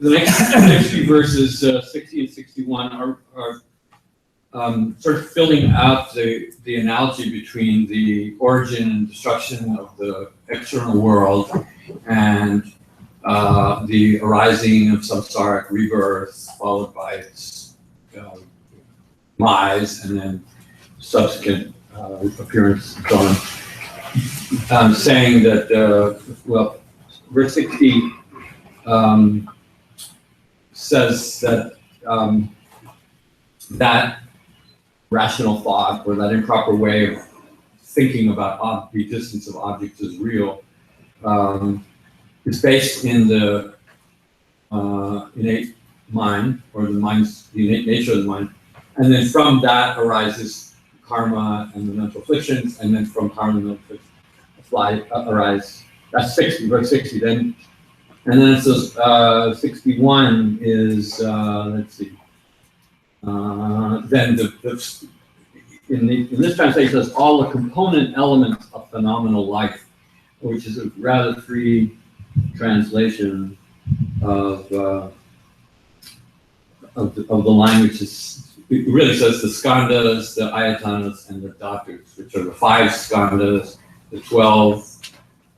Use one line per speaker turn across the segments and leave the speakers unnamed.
The next few verses, 60 and 61, are sort of filling out the analogy between the origin and destruction of the external world and the arising of samsaric rebirth, followed by its demise and then subsequent appearance and so on. Saying that, well, verse 60 says that that rational thought, or that improper way of thinking about the existence of objects as real, is based in the innate mind, or the innate nature of the mind, And then from that arises karma and the mental afflictions, and then from karma and mental afflictions arise. That's 60, verse 60. Then, and then it says 61 is let's see. Then in this translation it says all the component elements of phenomenal life, which is a rather free translation of the language. It really says the skandhas, the ayatanas, and the dhatus, which are the 5 skandhas, the 12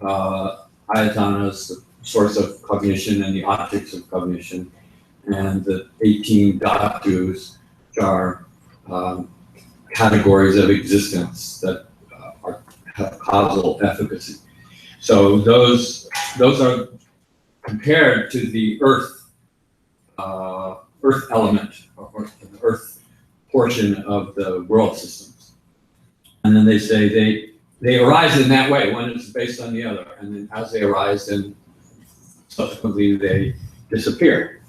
ayatanas, the source of cognition and the objects of cognition, and the 18 dhatus, which are categories of existence that have causal efficacy. So those are compared to the earth element, or the earth portion of the world systems. And then they say they arise in that way, one is based on the other, and then as they arise, then subsequently they disappear.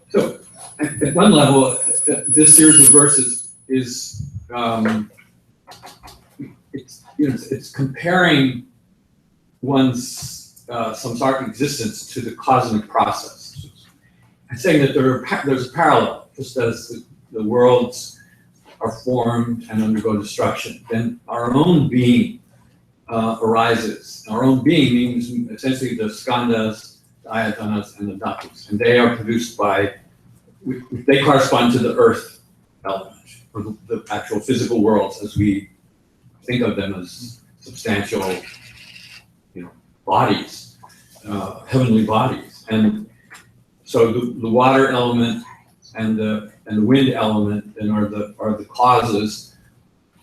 So, at one level, this series of verses is it's comparing one's samsaric existence to the cosmic process. It's saying that there's a parallel, just as the worlds are formed and undergo destruction. Then our own being arises. Our own being means essentially the skandhas, the ayatanas, and the dhatus, and they are produced by. They correspond to the earth element, or the actual physical worlds as we think of them as substantial, bodies, heavenly bodies. And so the water element and the wind element then are the causes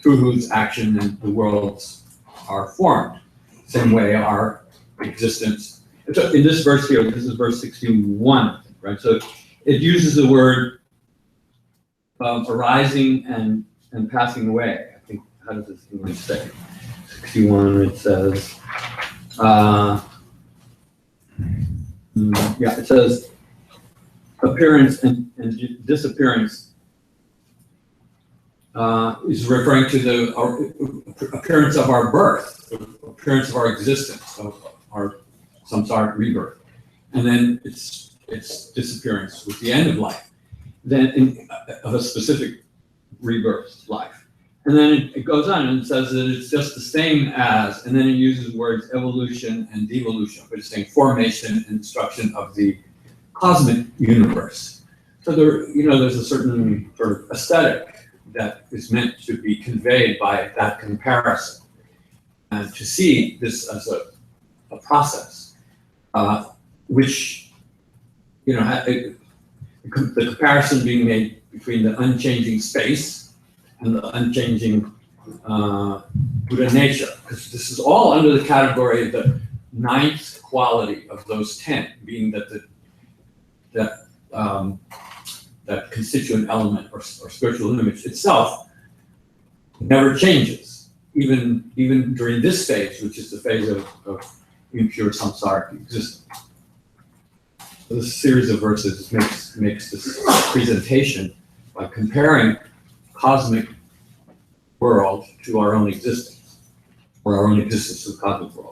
through whose action and the worlds are formed. Same way our existence. So in this verse here, this is verse 61, right? So it uses the word arising and passing away. I think, how does this English say? 61, it says, it says appearance and disappearance is referring to the appearance of our birth, the appearance of our existence, of our samsaric rebirth. And then its disappearance with the end of life, then of a specific rebirth life. And then it goes on and says that it's just the same as, and then it uses words evolution and devolution, but it's saying formation and destruction of the cosmic universe. So there, there's a certain sort of aesthetic that is meant to be conveyed by that comparison, and to see this as a process, which, the comparison being made between the unchanging space and the unchanging Buddha nature, because this is all under the category of the ninth quality of those 10, being that that constituent element or spiritual image itself never changes, even during this phase, which is the phase of impure samsaric existence. So this series of verses makes this presentation by comparing cosmic world to our own existence, or our own existence to the cosmic world.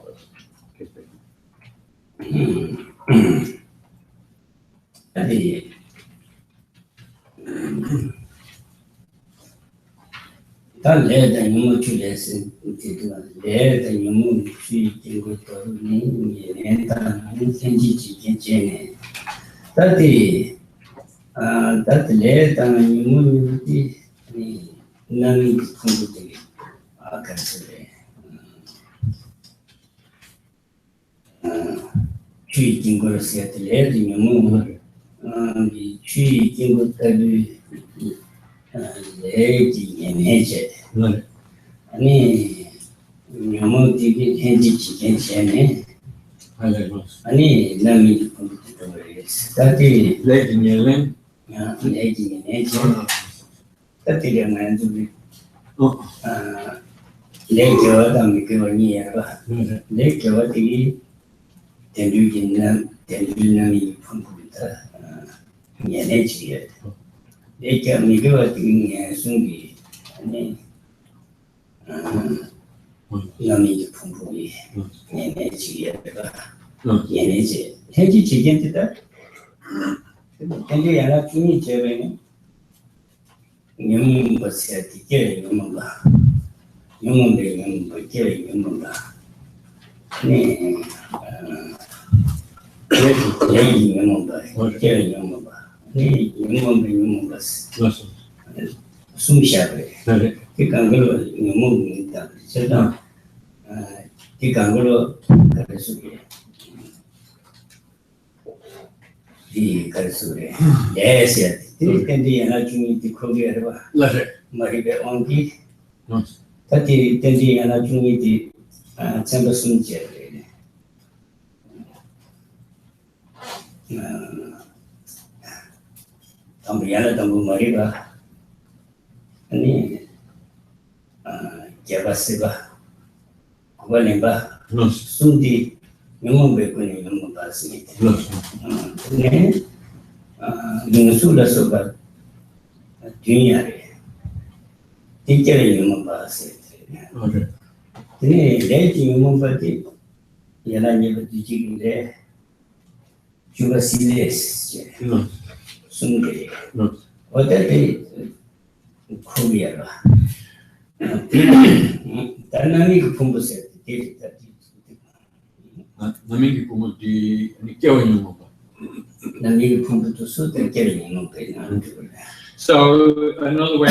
So another way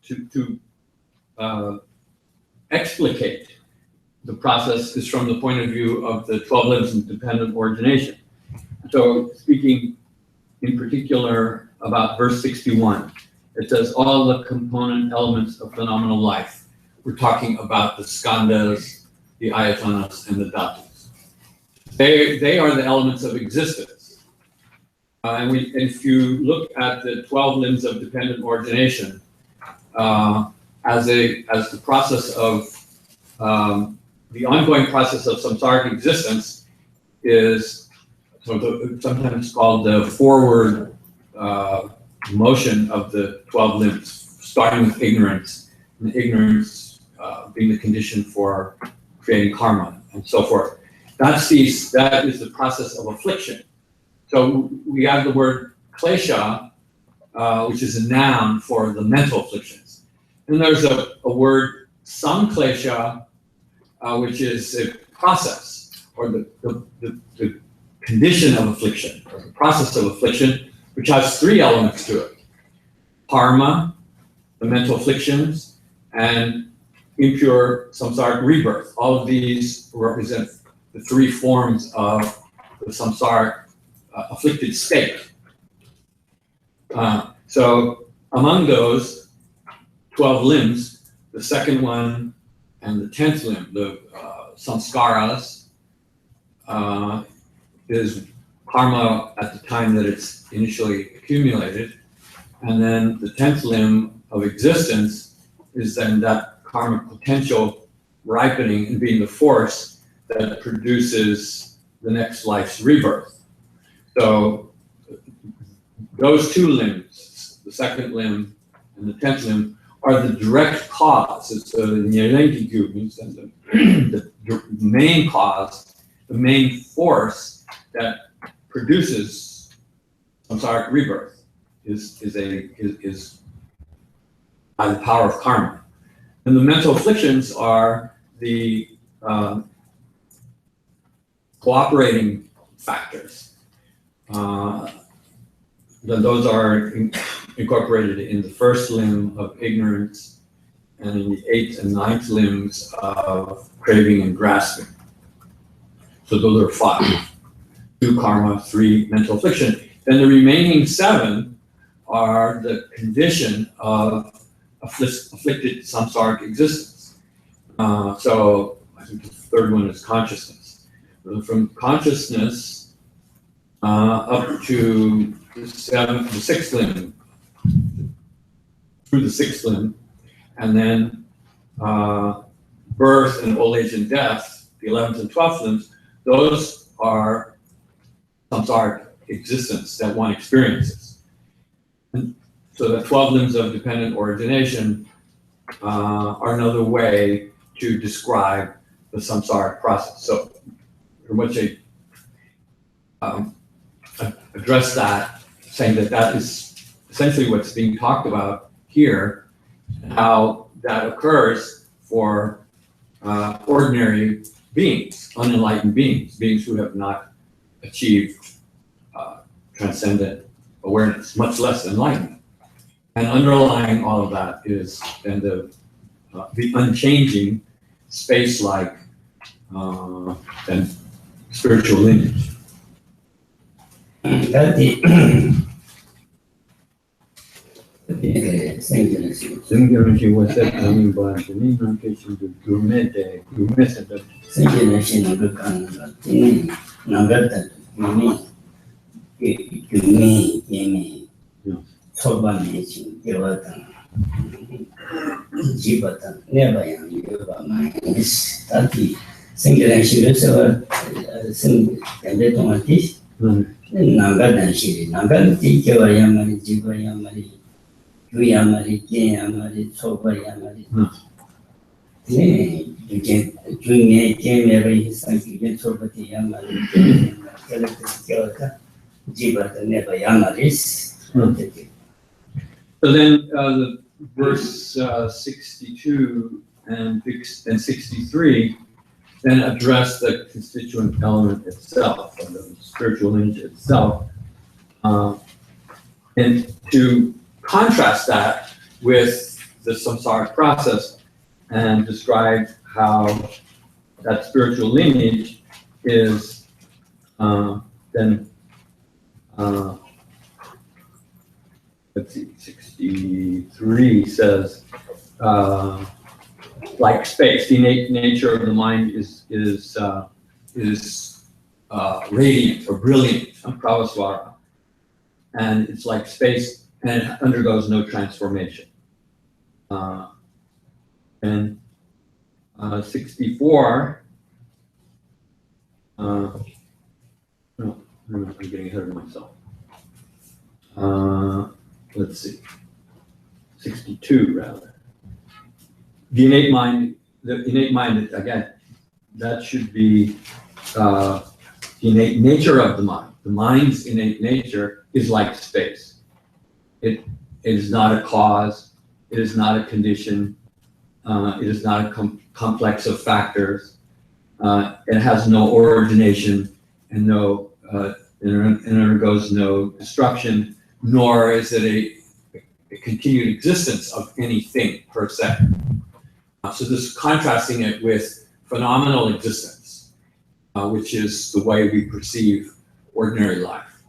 to explicate the process is from the point of view of the 12 limbs of dependent origination. So speaking in particular about verse 61, it says all the component elements of phenomenal life. We're talking about the skandhas, the ayatanas, and the dhatus. They are the elements of existence. And if you look at the 12 limbs of dependent origination as the process of the ongoing process of samsaric existence is sometimes called the forward motion of the 12 limbs, starting with ignorance, and ignorance being the condition for creating karma and so forth. That is the process of affliction. So we have the word klesha, which is a noun for the mental afflictions. And there's a word, samklesha, which is a process, or the condition of affliction, or the process of affliction, which has three elements to it. Karma, the mental afflictions, and impure samsaric rebirth. All of these represent the three forms of the samsaric afflicted state. So among those 12 limbs, the second one and the 10th limb, the samskaras, is karma at the time that it's initially accumulated. And then the 10th limb of existence is then that karmic potential ripening and being the force that produces the next life's rebirth. So those two limbs, the second limb and the 10th limb, are the direct cause. It's the Nyerenkiku, means the main cause, the main force that produces samsaric rebirth is by the power of karma. And the mental afflictions are the cooperating factors. Those are incorporated in the first limb of ignorance and in the 8th and 9th limbs of craving and grasping. So those are 5. 2 karma, 3 mental affliction. Then the remaining 7 are the condition of afflicted samsaric existence. So I think the third one is consciousness. From consciousness up to the 6th limb, through the 6th limb, and then birth and old age and death, the 11th and 12th limbs, those are samsaric existence that one experiences. And so the 12 limbs of dependent origination are another way to describe the samsaric process. So Rinpoche addressed that, saying that that is essentially what's being talked about here, and how that occurs for ordinary beings, unenlightened beings, beings who have not achieved transcendent awareness, much less enlightenment. And underlying all of that is then the unchanging, space-like and spiritual lineage.
Singularity was that coming by the limitation to Gyumed, So then the verse 62 and 63 then address the constituent element itself, or the spiritual lineage itself, and to contrast that with the samsaric process and describe how that spiritual lineage is then let's see, 63 says, like space, the innate nature of the mind is radiant or brilliant, pravasvara, and it's like space and it undergoes no transformation. And 64, no, I'm getting ahead of myself. Let's see, 62 rather. The innate mind, again, that should be the innate nature of the mind. The mind's innate nature is like space. It is not a cause, It is not a condition. It is not a complex of factors. It has no origination and no it undergoes no destruction, nor is it a continued existence of anything per se. So this is contrasting it with phenomenal existence, which is the way we perceive ordinary life.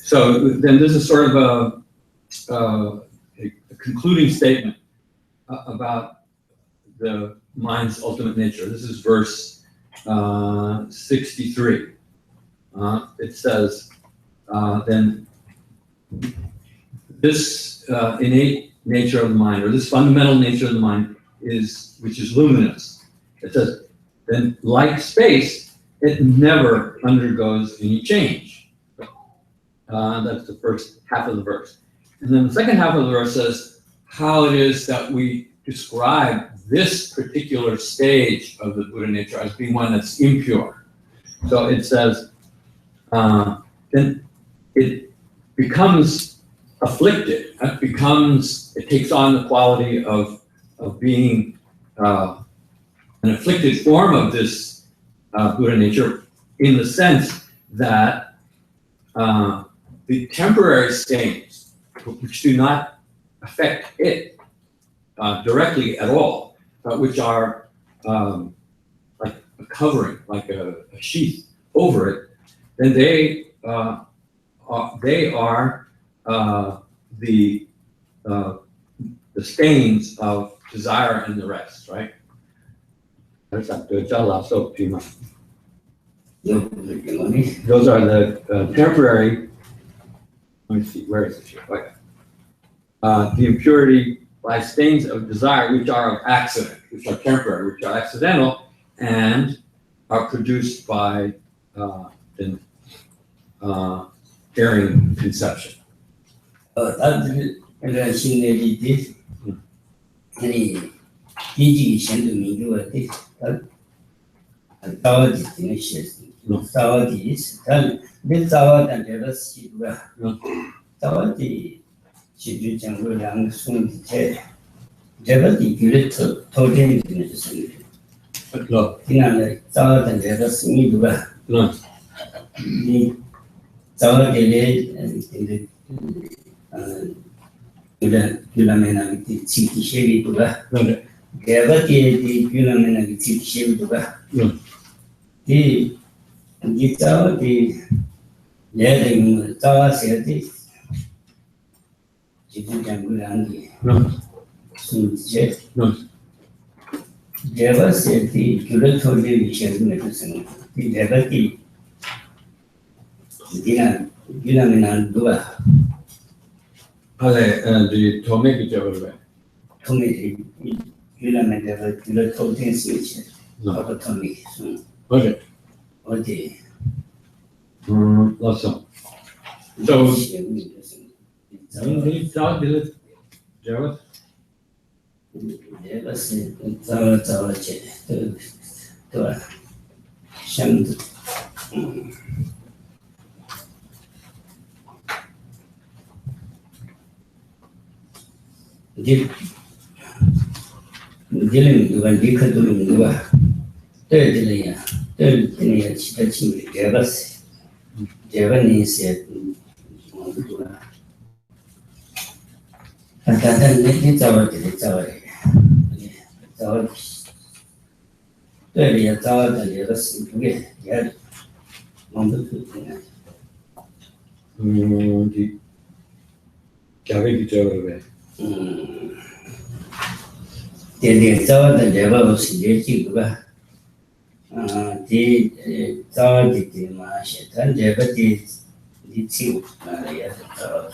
So then this is sort of a concluding statement about the mind's ultimate nature. This is verse 63. It says, then this innate nature of the mind, or this fundamental nature of the mind, which is luminous. It says, then like space, it never undergoes any change. That's the first half of the verse. And then the second half of the verse says how it is that we describe this particular stage of the Buddha nature as being one that's impure. So it says, then it becomes afflicted. It takes on the quality of being an afflicted form of this Buddha nature, in the sense that the temporary stains, which do not affect it directly at all, but which are like a covering, like a sheath over it, then they are the stains of desire and the rest, right? Those are the temporary. Let me see, where is it here? Okay. The impurity by stains of desire, which are of accident, which are temporary, which are accidental, and are produced by erring conception.
Di tawa di leding tawa seti. Jibu jambulangi. Sunje. Deva seti gyumed thodi visharu metusang. Di deva ki gina minan dua.
the Tomei Java.
Tomei gina minan gyumed thodi switch. Apa Tomei.
Okay.
Okay.
Lobsang. So, you talk to Java?
Deva seti tawa che. Tawa. Shantu. Dealing with the Dikadu, third touching Javas, Javanese at it's our third thought and Javas together. Yeah, on the
Java Java.
Jadi tawa dan Jawa masih juga. Di tawa di masyarakat Jawa di sini ya tawa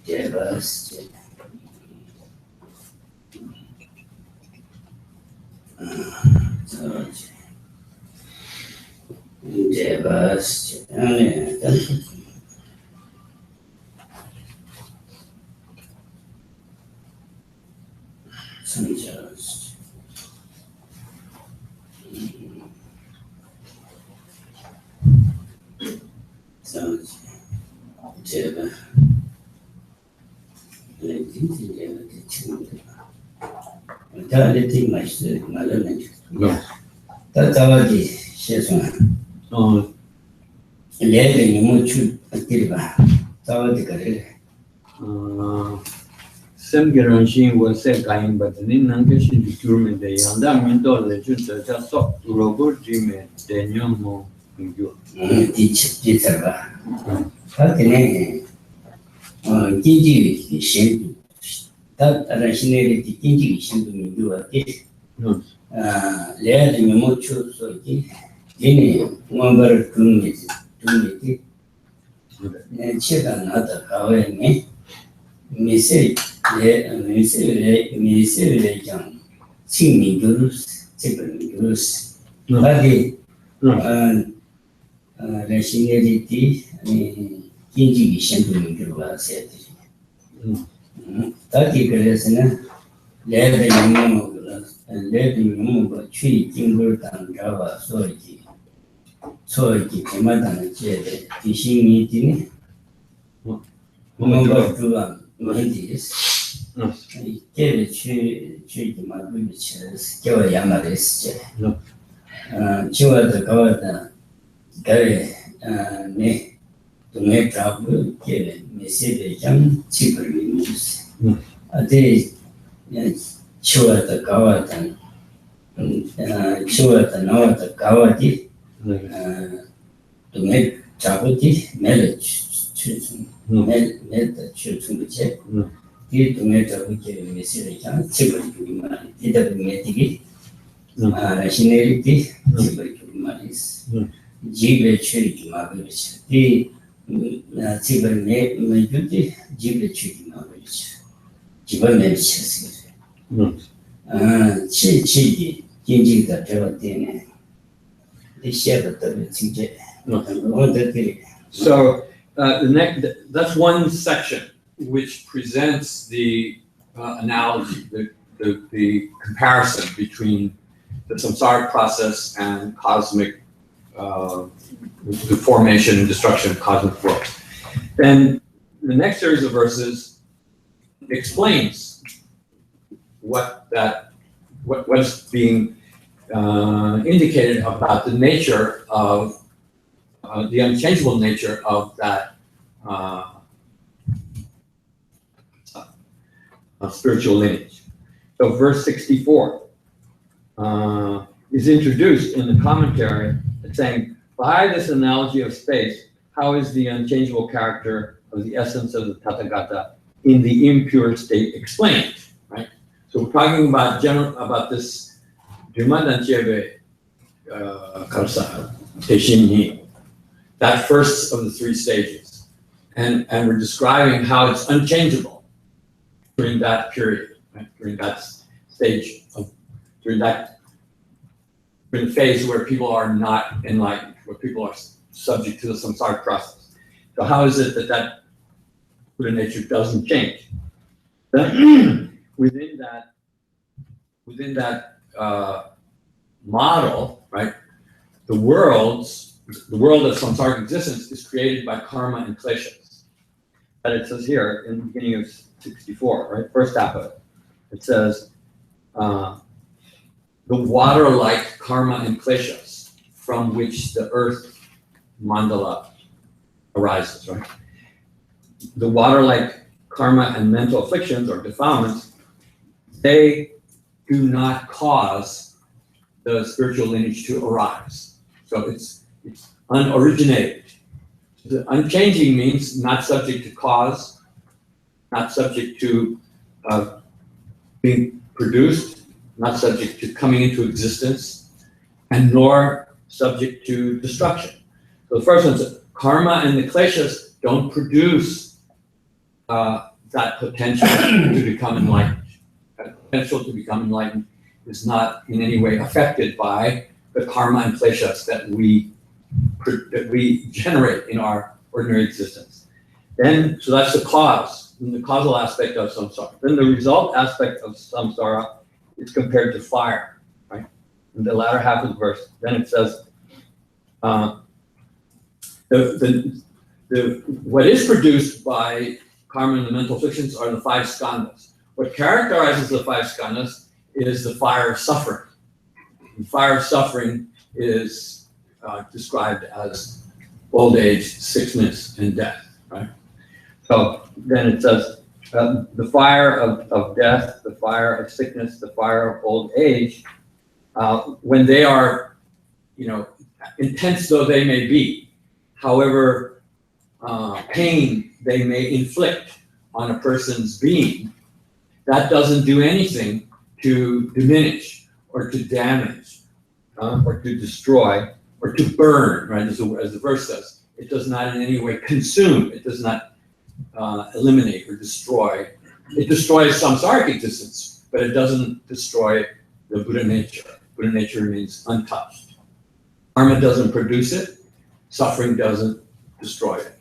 Jawa. Jawa, Sanjas. Java.
No.
That's our Shesman.
Oh,
Living much Akiriba. Tower the career.
Some guarantee was said, but in Nangashin procurement, the Yanda legend just stop to robot Gyumed, the new more in you.
Teach Jitaba. How can I give you shame? That rationality intuition to me do a bit. Layer the Memocho so Guinea, one bird to me, and check another how I may. Me say, me say, young. See me gurus, gurus. Body, rationality, intuition to me, guru said. That is let the move tree, timber, and Java, sorry. So it came out and said, fishing meeting. Number two. This gave a tree my wheelchairs, give a Yamaris. Chua the governor, Gary, me to make trouble, gave me see the young cheaper news. A day, Chua the governor, Chua the north the governor, to make trouble, marriage. Met the children to check. Did to make a wicked message, simple to money. Did a meeting, rationality, simple to money. Gyumed charity marriage. The simple majority, Gyumed charity marriage. Gyumed marriage. Chi, Gingy the Java. The shepherd of the TJ.
So, the next, that's one section which presents the analogy, the comparison between the samsaric process and cosmic, the formation and destruction of cosmic worlds. Then the next series of verses explains what's being indicated about the nature of the unchangeable nature of that spiritual lineage. So verse 64 is introduced in the commentary saying, by this analogy of space, how is the unchangeable character of the essence of the Tathagata in the impure state explained, right? So we're talking about this Dhimmadancheve Karsa, Teshinhi, that first of the three stages. And we're describing how it's unchangeable during that period, right? During that stage during the phase where people are not enlightened, where people are subject to the samsara process. So how is it that Buddha nature doesn't change? Within that model, right? The world of samsaric existence is created by karma and kleshas. And it says here in the beginning of 64, right? First half of it. It says, the water-like karma and kleshas from which the earth mandala arises, right? The water-like karma and mental afflictions or defilements, they do not cause the spiritual lineage to arise. So it's unoriginated. The unchanging means not subject to cause, not subject to being produced, not subject to coming into existence, and nor subject to destruction. So the first one is karma and the kleshas don't produce that potential to become enlightened. That potential to become enlightened is not in any way affected by the karma and kleshas that we generate in our ordinary existence. Then, so that's the cause, the causal aspect of samsara. Then the result aspect of samsara is compared to fire, right? In the latter half of the verse, then it says, what is produced by karma and the mental afflictions are the five skandhas. What characterizes the five skandhas is the fire of suffering. The fire of suffering is described as old age, sickness, and death, right? So then it says, the fire of death, the fire of sickness, the fire of old age, when they are, intense though they may be, however pain they may inflict on a person's being, that doesn't do anything to diminish or to damage or to destroy or to burn, right? As the verse says, it does not in any way consume, it does not eliminate or destroy. It destroys samsaric existence, but it doesn't destroy the Buddha nature. Buddha nature remains untouched. Karma doesn't produce it, suffering doesn't destroy it.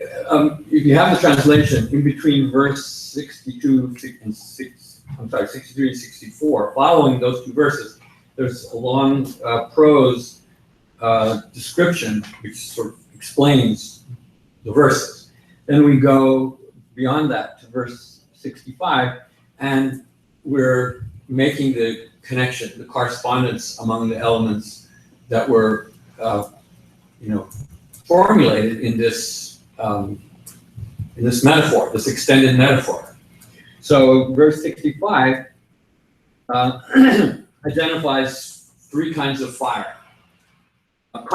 if you have the translation, in between verse 62 and 63 and 64, following those two verses, there's a long prose description which sort of explains the verses. Then we go beyond that to verse 65, and we're making the connection, the correspondence among the elements that were, formulated in this metaphor, this extended metaphor. So verse 65 identifies three kinds of fire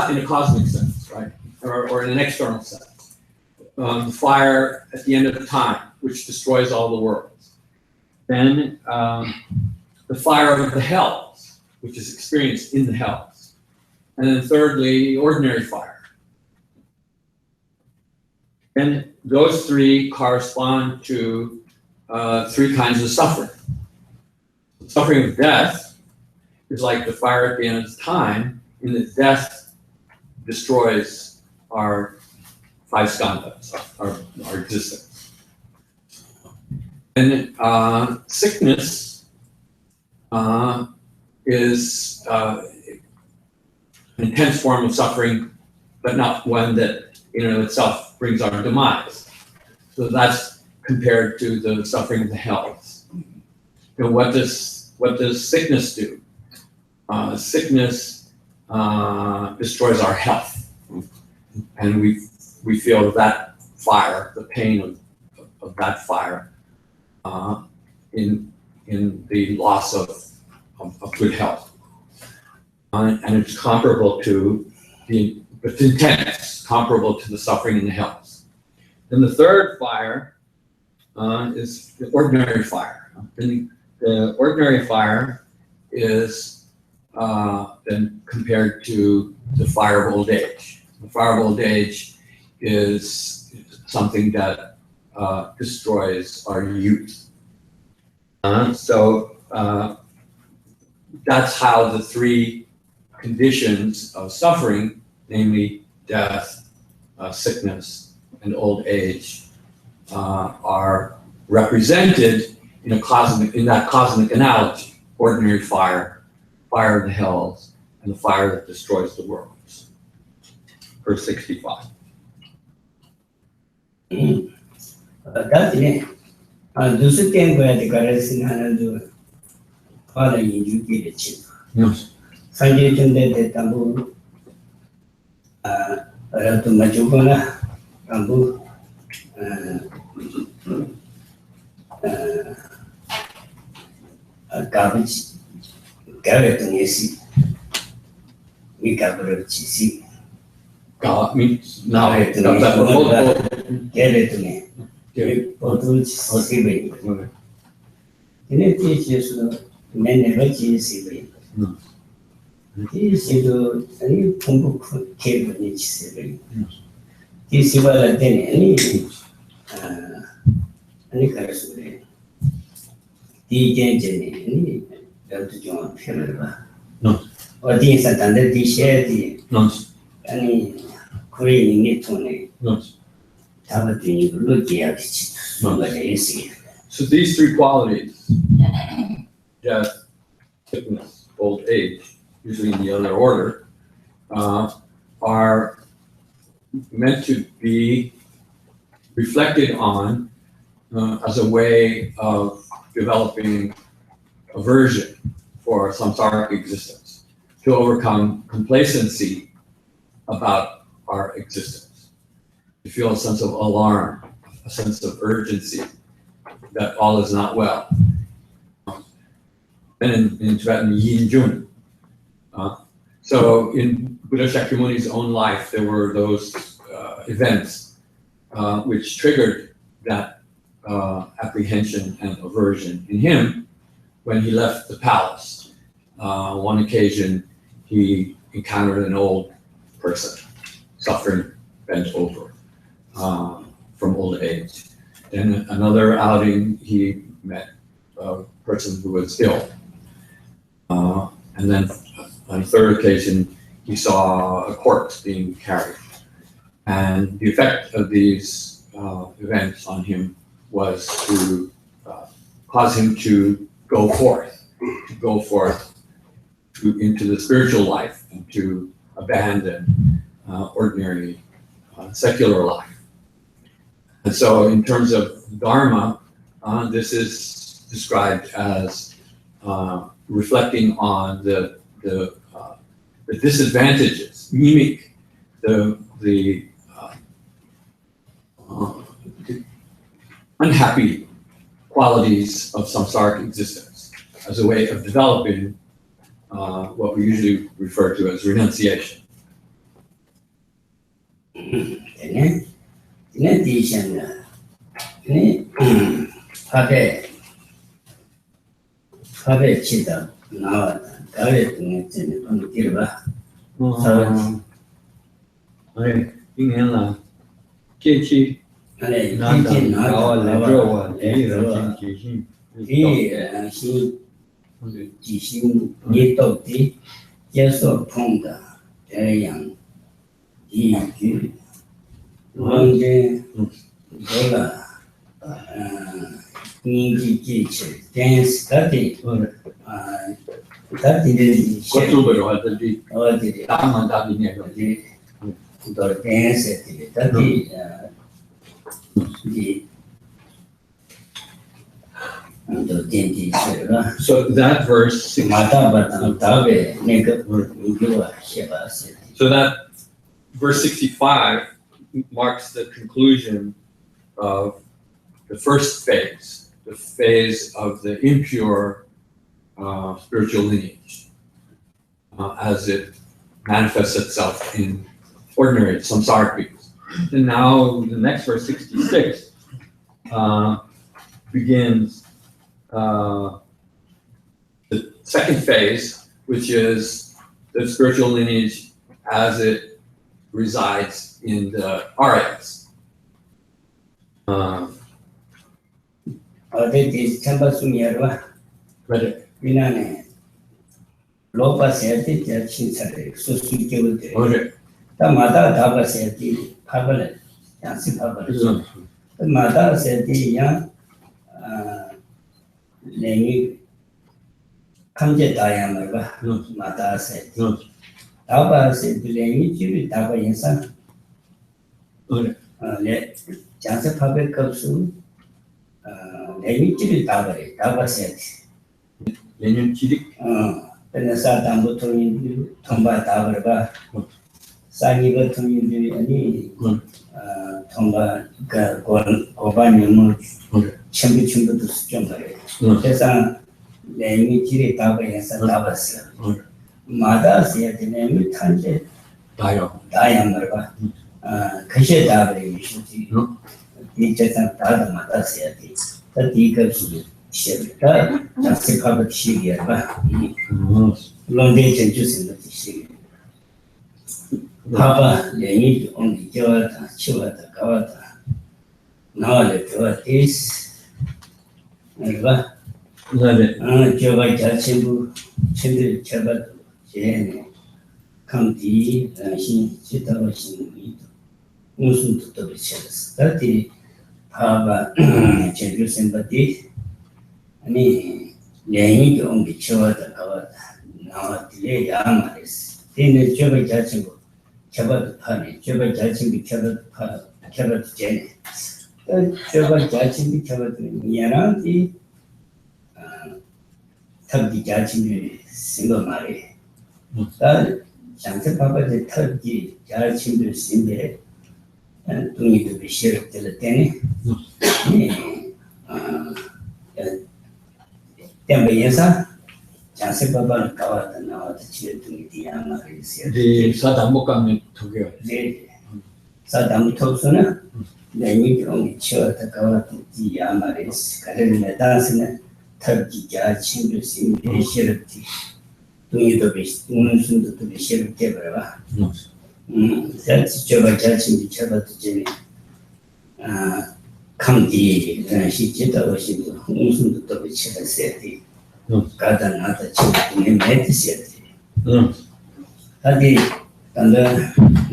in a cosmic sense, right, or in an external sense. Fire at the end of time, which destroys all the worlds. Then the fire of the hells, which is experienced in the hells. And then thirdly, ordinary fire. And those three correspond to three kinds of suffering. The suffering of death is like the fire at the end of time, in that death destroys our five skandhas, our existence. And sickness is an intense form of suffering, but not one that in and of itself brings our demise. So that's compared to the suffering of the hells. And what does sickness do? Sickness destroys our health, and we feel that fire, the pain of that fire, in the loss of good health, and it's comparable to it's intense, comparable to the suffering in the hells. Then the third fire is the ordinary fire. And the ordinary fire is then compared to the fire of old age. The fire of old age is something that destroys our youth. So that's how the three conditions of suffering, namely death, sickness, and old age, are represented in that cosmic analogy: ordinary fire, fire of the hells, and the fire that destroys the worlds. Verse 65.
That's it. Those things where the goddess in another father in you get it.
Yes.
Sanjay Chunde Tambu Ratu Majugona Tambu garbage carrot on Yesi. We cover Chisi.
God means now
Get it to me. Bottle Sibi. In it teaches many riches. This is any Pumbu cave in each city. This is what I did any Karasuri. The Dr. John Ferrera.
No.
Or these are under the share
No.
any Korean it on it.
No.
Tabatin look at it.
So these three qualities, death, sickness, old age, usually in the other order, are meant to be reflected on as a way of developing aversion for samsaric existence, to overcome complacency about our existence, to feel a sense of alarm, a sense of urgency that all is not well. And in Tibetan, yin jun. So in Buddha Shakyamuni's own life, there were those events which triggered that apprehension and aversion in him when he left the palace. On one occasion, he encountered an old person suffering bent over from old age. Then another outing, he met a person who was ill. And then on a third occasion, he saw a corpse being carried.
And the effect of these events on him was to cause him to go forth into the spiritual life and to abandon ordinary secular life. And so in terms of Dharma, this is described as reflecting on the disadvantages, mimic the unhappy qualities of samsaric existence as a way of developing what we usually refer to as renunciation. So that verse, so that verse 65 marks the conclusion of the first phase, the phase of the impure spiritual lineage, as it manifests itself in ordinary samsaric beings. And now the next verse, 66, begins the second phase, which is the spiritual lineage as it resides in the Aryas.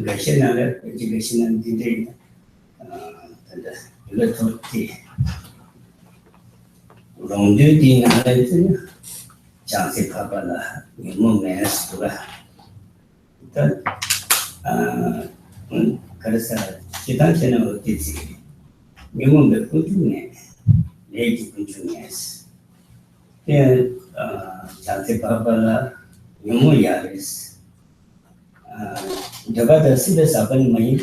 个现在的这个现在的这个真的有的土地，龙地的拿来这个，讲些爸爸了，你们没说了，但그래서 지단체는 어디지? 명문의 꾸준히 내기 꾸준히했어. 그 장세 바바라 명문이야랬어. 저가다 집에서 아버님 많이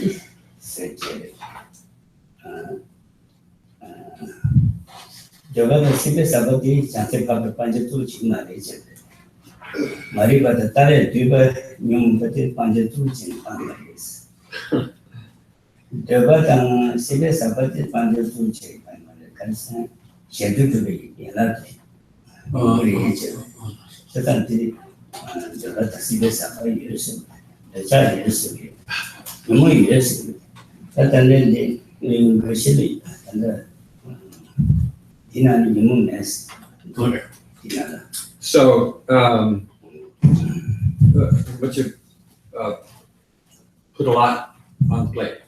쓰지. 저가다 집에서 아버지 장세 바바 반지 두지 말이지. 말이 받아 딸의 뒤바 명문한테 반지 두지 말이지. 저가당 집에서 아버지 반지 두지 말이지. 그래서 제주도에 연락이 우리 이제 저한테 저가다 집에서 아버지 이랬어. 자 이랬어. 너무 이랬어. 일단은 그 실이 근데 디나는 너무 냈어.
Okay.
디나는
So, but you put a lot on the plate.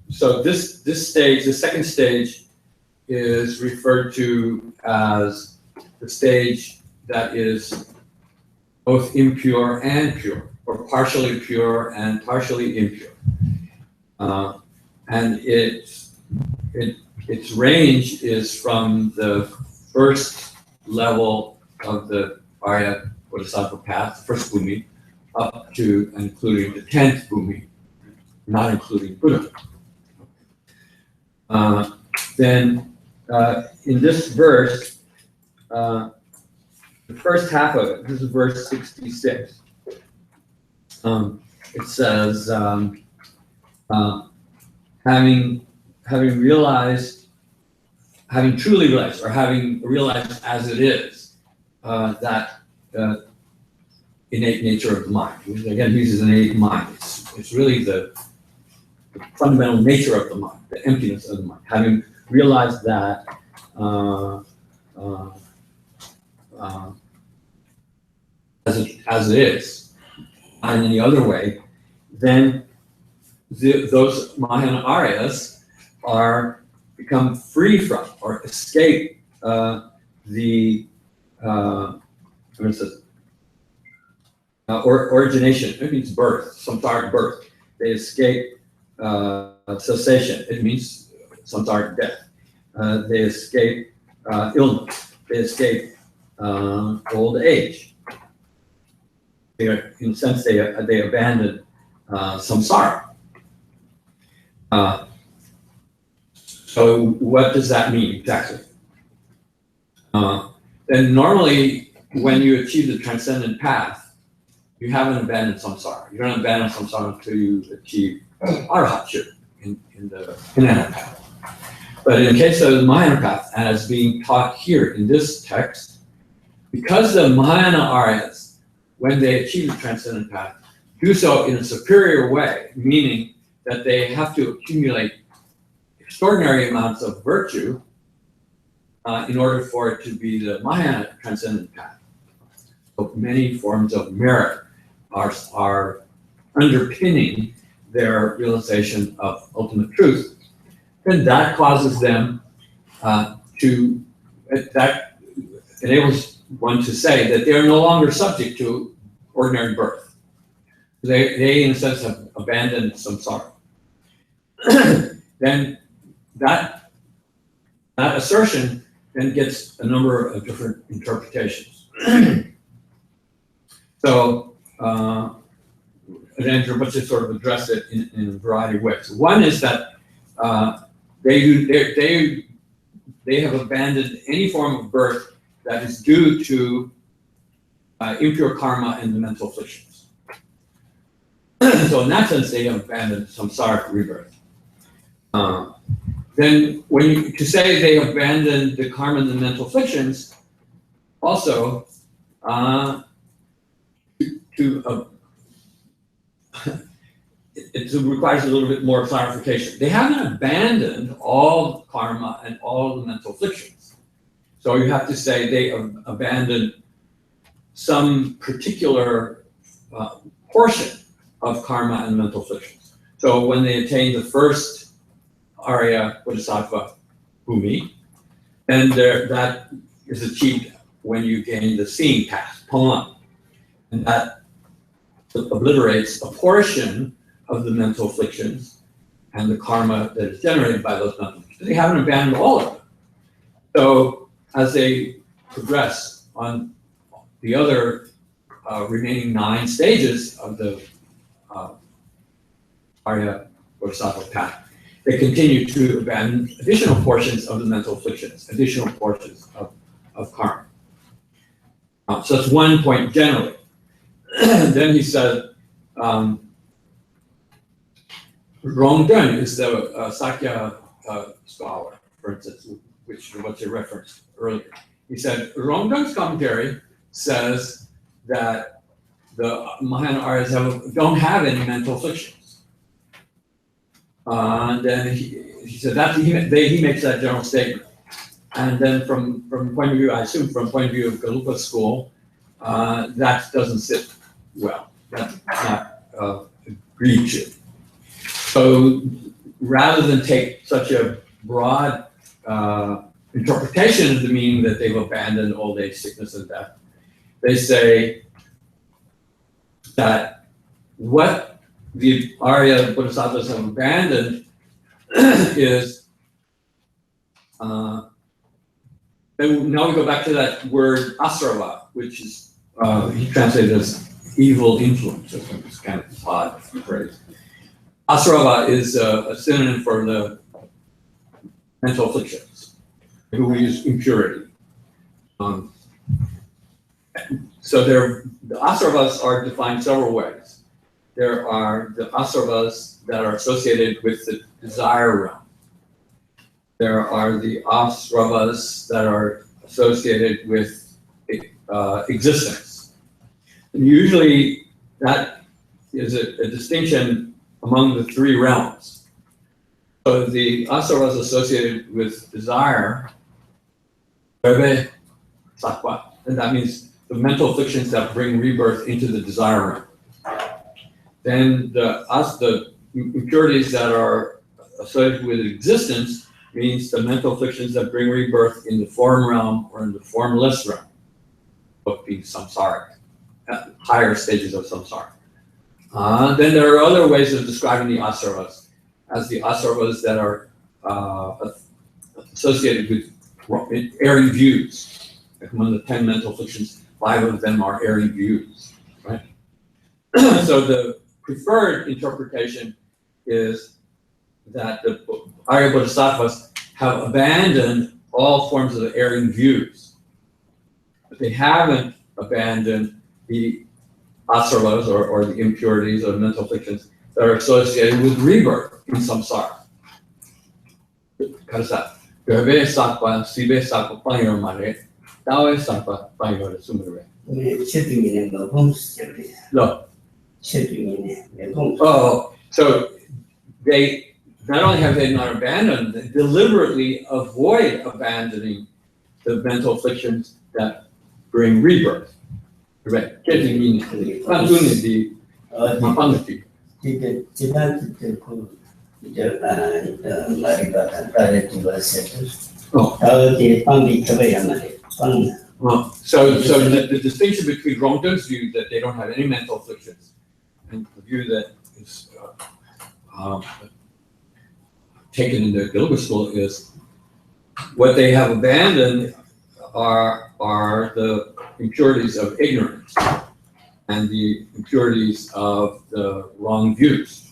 So this stage, the second stage, is referred to as the stage that is both impure and pure, or partially pure and partially impure, and its range is from the first level of the Arya Bodhisattva path, the first bhumi, up to and including the 10th bhumi, not including Buddha. Then in this verse, the first half of it, this is verse 66. It says, having truly realized, or having realized as it is, that innate nature of the mind. Again, he uses innate mind. It's really the fundamental nature of the mind, the emptiness of the mind. Having realized that as it is, and in the other way, then those Mahayana Aryas become free from or escape the origination. It means birth, samsaric birth. They escape cessation. It means samsaric death. They escape illness. They escape old age. In a sense, they abandon samsara. So what does that mean exactly? Then normally, when you achieve the transcendent path, you haven't abandoned samsara. You don't abandon samsara until you achieve arahatship in the Mahayana path. But in the case of the Mahayana path, as being taught here in this text, because the Mahayana Aryas, when they achieve the transcendent path, do so in a superior way, meaning that they have to accumulate extraordinary amounts of virtue in order for it to be the Mahayana transcendent path. So many forms of merit are underpinning their realization of ultimate truth. Then that causes them that enables one to say that they are no longer subject to ordinary birth. They in a sense have abandoned samsara. Then that assertion then gets a number of different interpretations. So, and then Rinpoche sort of addressed it in a variety of ways. One is that they have abandoned any form of birth that is due to impure karma and the mental afflictions. So in that sense, they have abandoned samsaric rebirth. Then to say they abandoned the karma and the mental afflictions, also it requires a little bit more clarification. They haven't abandoned all karma and all the mental afflictions. So you have to say they have abandoned
some particular portion of karma and mental afflictions. So when they attain the first Arya Bodhisattva Bhumi, then that is achieved when you gain the seeing path, Pawan. And that obliterates a portion of the mental afflictions and the karma that is generated by those mental afflictions. They haven't abandoned all of them. So as they progress on the other remaining 9 stages of the Arya Bodhisattva path, they continue to abandon additional portions of the mental afflictions, additional portions of karma. So that's one point generally. Then he said, Rongden is the Sakya scholar, for instance, which was a reference earlier. He said, Rongden's commentary says that the Mahayana Aryas don't have any mental afflictions. And then he said that he makes that general statement. And then from point of view, I assume from point of view of Galupa's school, that doesn't sit well. That's not agreed to. So rather than take such a broad interpretation of the meaning that they've abandoned old age, sickness, and death, they say that what the Arya Bodhisattvas have abandoned is, then now we go back to that word asrava, which is he translated as evil influence. It's kind of odd phrase. Asrava is a synonym for the mental afflictions, who we use impurity. So the asravas are defined several ways. There are the asravas that are associated with the desire realm. There are the asravas that are associated with existence. And usually that is a distinction among the 3 realms. So the asravas associated with desire, and that means the mental afflictions that bring rebirth into the desire realm. Then the impurities that are associated with existence means the mental afflictions that bring rebirth in the form realm or in the formless realm, both being samsara, higher stages of samsara. Then there are other ways of describing the asravas, as the asravas that are associated with erring views. Among the 10 mental afflictions, 5 of them are erring views, right? So the preferred interpretation is that the Arya Bodhisattvas have abandoned all forms of the erring views, but they haven't abandoned the asravas or the impurities or mental afflictions that are associated with rebirth in samsara. Oh, so they not only have they not abandoned, they deliberately avoid abandoning the mental afflictions that bring rebirth. Right. So the distinction between Rongden's view that they don't have any mental afflictions and the view that is taken in the Gilbert school is what they have abandoned are the impurities of ignorance and the impurities of the wrong views.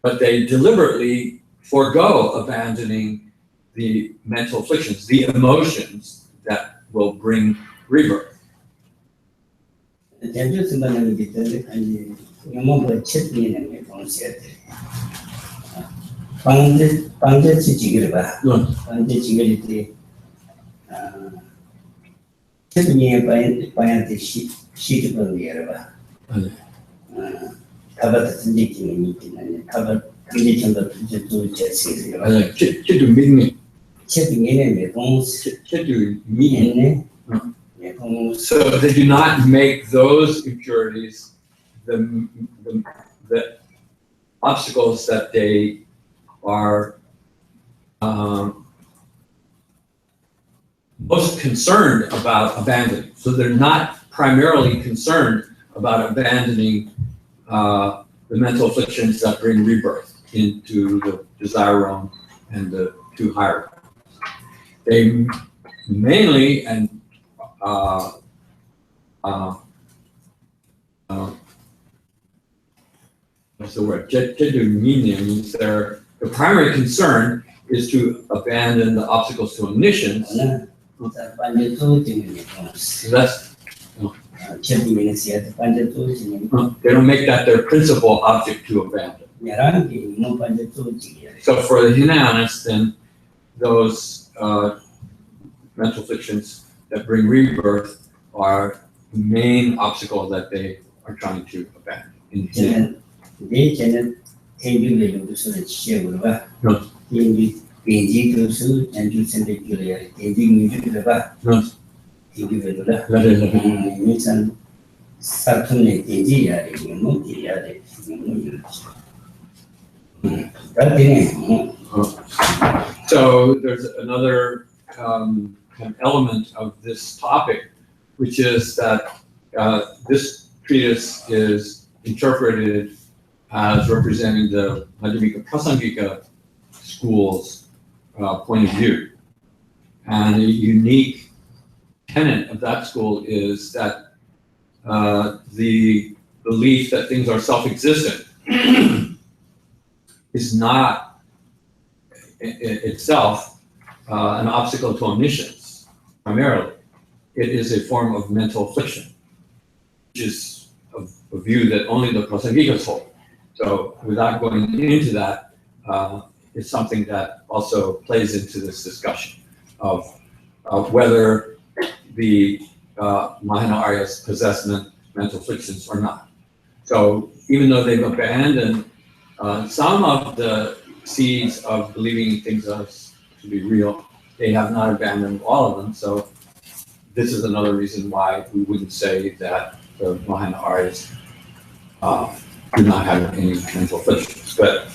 But they deliberately forego abandoning the mental afflictions, the emotions that will bring rebirth.
So they do not make those impurities the obstacles that they are most concerned about abandoning. So they're not primarily concerned about abandoning the mental afflictions that bring rebirth into the desire realm and the two higher realms. They mainly what's the word? Means the primary concern is to abandon the obstacles to omniscience. So that's they don't make that their principal object to abandon. So for the Hinayanists, then those mental afflictions that bring rebirth are the main obstacle that they are trying to abandon. So there's another kind of element of this topic, which is that this treatise is interpreted as representing the Madhyamika Prasangika school's point of view. And a unique tenet of that school is that the belief that things are self-existent is not itself an obstacle to omniscience, primarily. It is a form of mental affliction, which is a view that only the Prasangikas hold. So without going into that, it's something that also plays into this discussion of whether the Mahayana Aryas possess mental afflictions or not. So even though they've abandoned some of the seeds of believing things are to be real, they have not abandoned all of them. So this is another reason why we wouldn't say that the Mahayana Aryas do not have any mental afflictions, but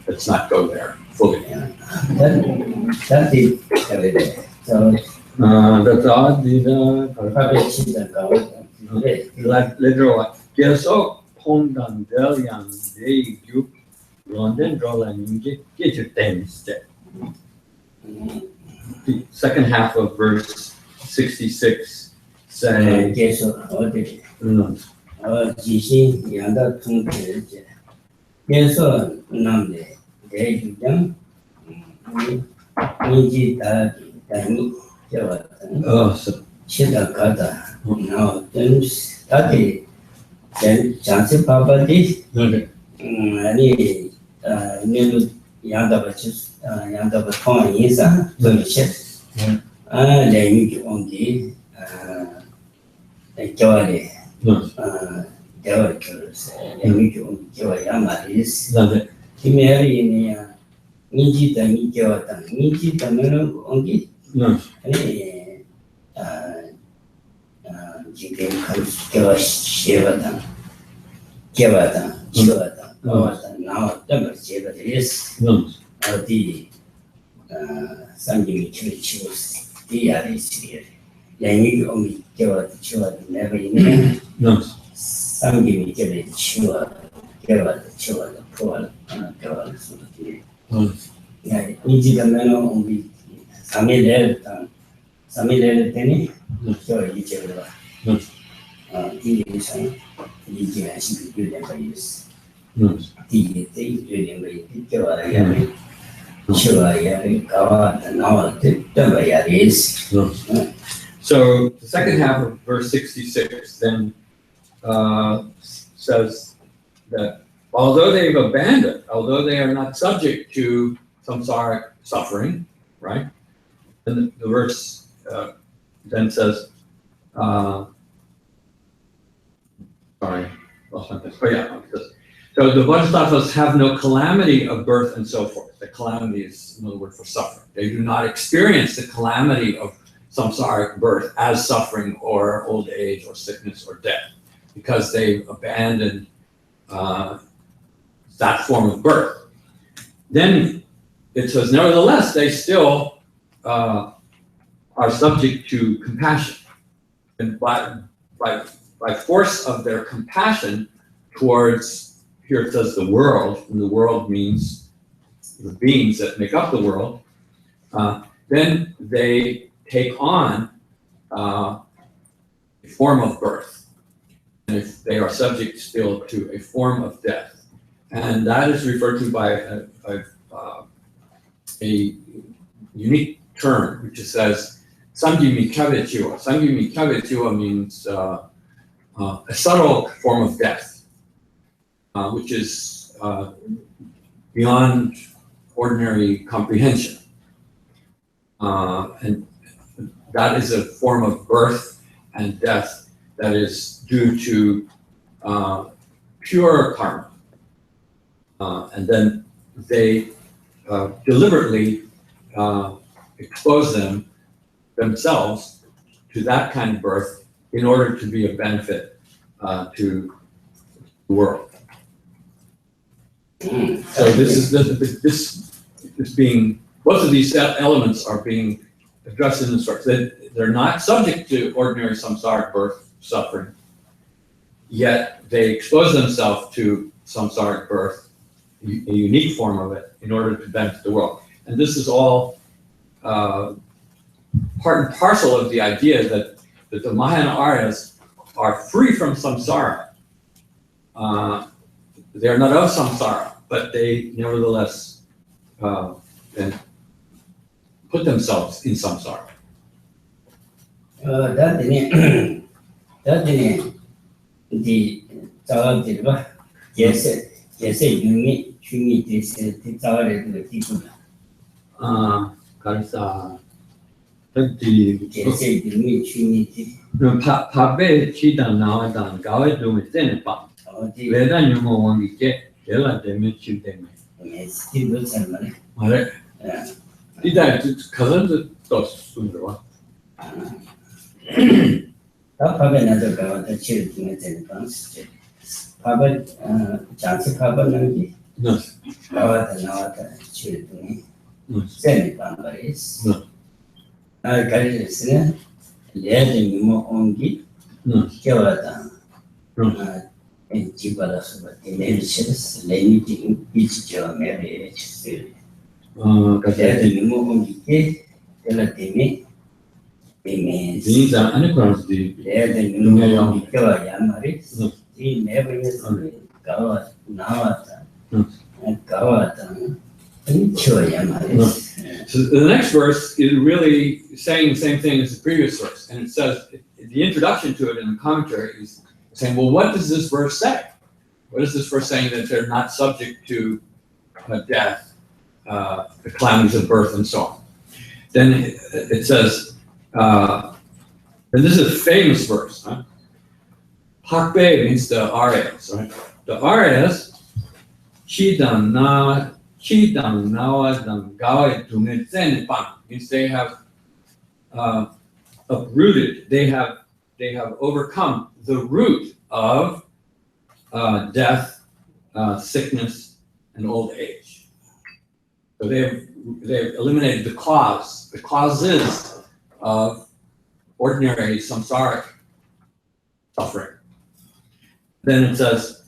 let's not go there fully.
That is everything. So that's odd. Literal. Keso pondan delian dei gyu London drolan get your things. The second half of verse 66 say
지시 양다 통제 그래서 남네 대주장 이지 다니 저와 시다 가다 나든 다디 장세 바바디 아니 내도 양다바 양다바 통한 인사 좀시 레미기 온디 겨울에 대화를 레미기 겨울야 말이스 김해리니야 인지다 미겨왔다 인지다면은 온기 아니 지금 그 시에바다 개바다 지바다 나왔다 나왔다 제바데스 어디 상징이 치고 디아리스리 양이 오미 개와 치와도 내가 있는 상징이 개를 치와 개와 치와도 포알 개와 수도 야 인지가면 오미 3일 때니 저 이제로 디리상 이제 시비 연구했어 디리테 연구했지 저와야 저와야 가와 나와 됐다야 됐어.
So the second half of verse 66 then says that although they've abandoned, although they are not subject to samsaric suffering, right? And the verse then says, sorry, lost my place. Oh yeah, so the Bodhisattvas have no calamity of birth and so forth. The calamity is another word for suffering. They do not experience the calamity of
samsaric birth as suffering or old age or sickness or death, because they abandoned that form of birth. Then it says, nevertheless, they still are subject to compassion. And by force of their compassion towards, here it says the world, and the world means the beings that make up the world, then they take on a form of birth. And if they are subject still to a form of death. And that is referred to by a unique term, which says, Sangi mchog. Sangi mchog means a subtle form of death, which is beyond ordinary comprehension. And that is a form of birth and death that is due to pure karma. And then they deliberately expose themselves to that kind of birth in order to be of benefit to the world. So this is being, both of these elements are being addressed in the structure. They're not subject to ordinary samsaric birth suffering, yet they expose themselves to samsaric birth, a unique form of it, in order to benefit the world. And this is all part and parcel of the idea that the Mahayana Aryas are free from samsara. They are not of samsara, but they nevertheless put themselves in samsara. Pabe chida nawadan gawe dume tenepa. Veda nyumo wangi ke yela deme chideme. Mare. Dida kazan to sunderwa.
Pabe nazo gawa da chiri dume tenepa. Pabe chansi pabe nangi. Gawa da nawada chiri dume tenepa maris. Garisne leerde nyumo ongi kewada en jibala soba temerches leniti ichiwa mere chiri leerde nyumo ongi ke ela teme
These are anagrams.
leerde nyumo ongi kewa yamari I never yes gawa nawata gawata ichiwa yamari.
So the next verse is really saying the same thing as the previous verse, and it says, the introduction to it in the commentary is saying, well, what does this verse say? What is this verse saying? That they're not subject to death, the calamities of birth, and so on. Then it says, and this is a famous verse, huh? Hakbe means the Aryas, right? The Aryas, Chidam nawa gawe dume tenepa, means they have uprooted, they have overcome the root of death, sickness, and old age. So they've eliminated the causes of ordinary samsaric suffering. Then it says,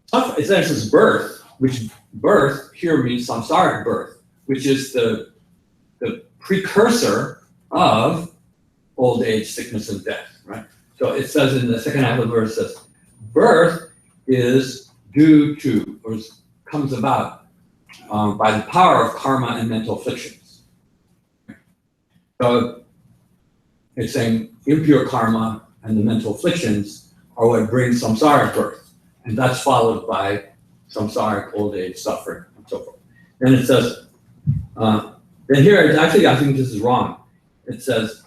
it says birth, which birth here means samsaric birth, which is the precursor of old age, sickness, and death, right? So it says in the second half of the verse, it says, birth is due to, or comes about by the power of karma and mental afflictions. So it's saying impure karma and the mental afflictions are what brings samsaric birth. And that's followed by samsaric old age suffering and so forth. Then it says, then here, actually, I think this is wrong. It says,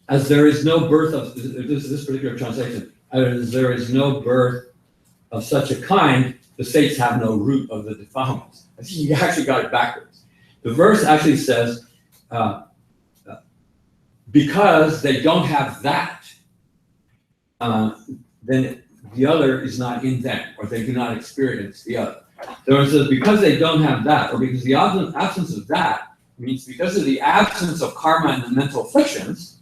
as there is no birth of, this particular translation, as there is no birth of such a kind, the states have no root of the defilements. I think you actually got it backwards. The verse actually says, because they don't have that, then the other is not in them, or they do not experience the other. So it says because they don't have that, or because the absence of that means because of the absence of karma and the mental afflictions,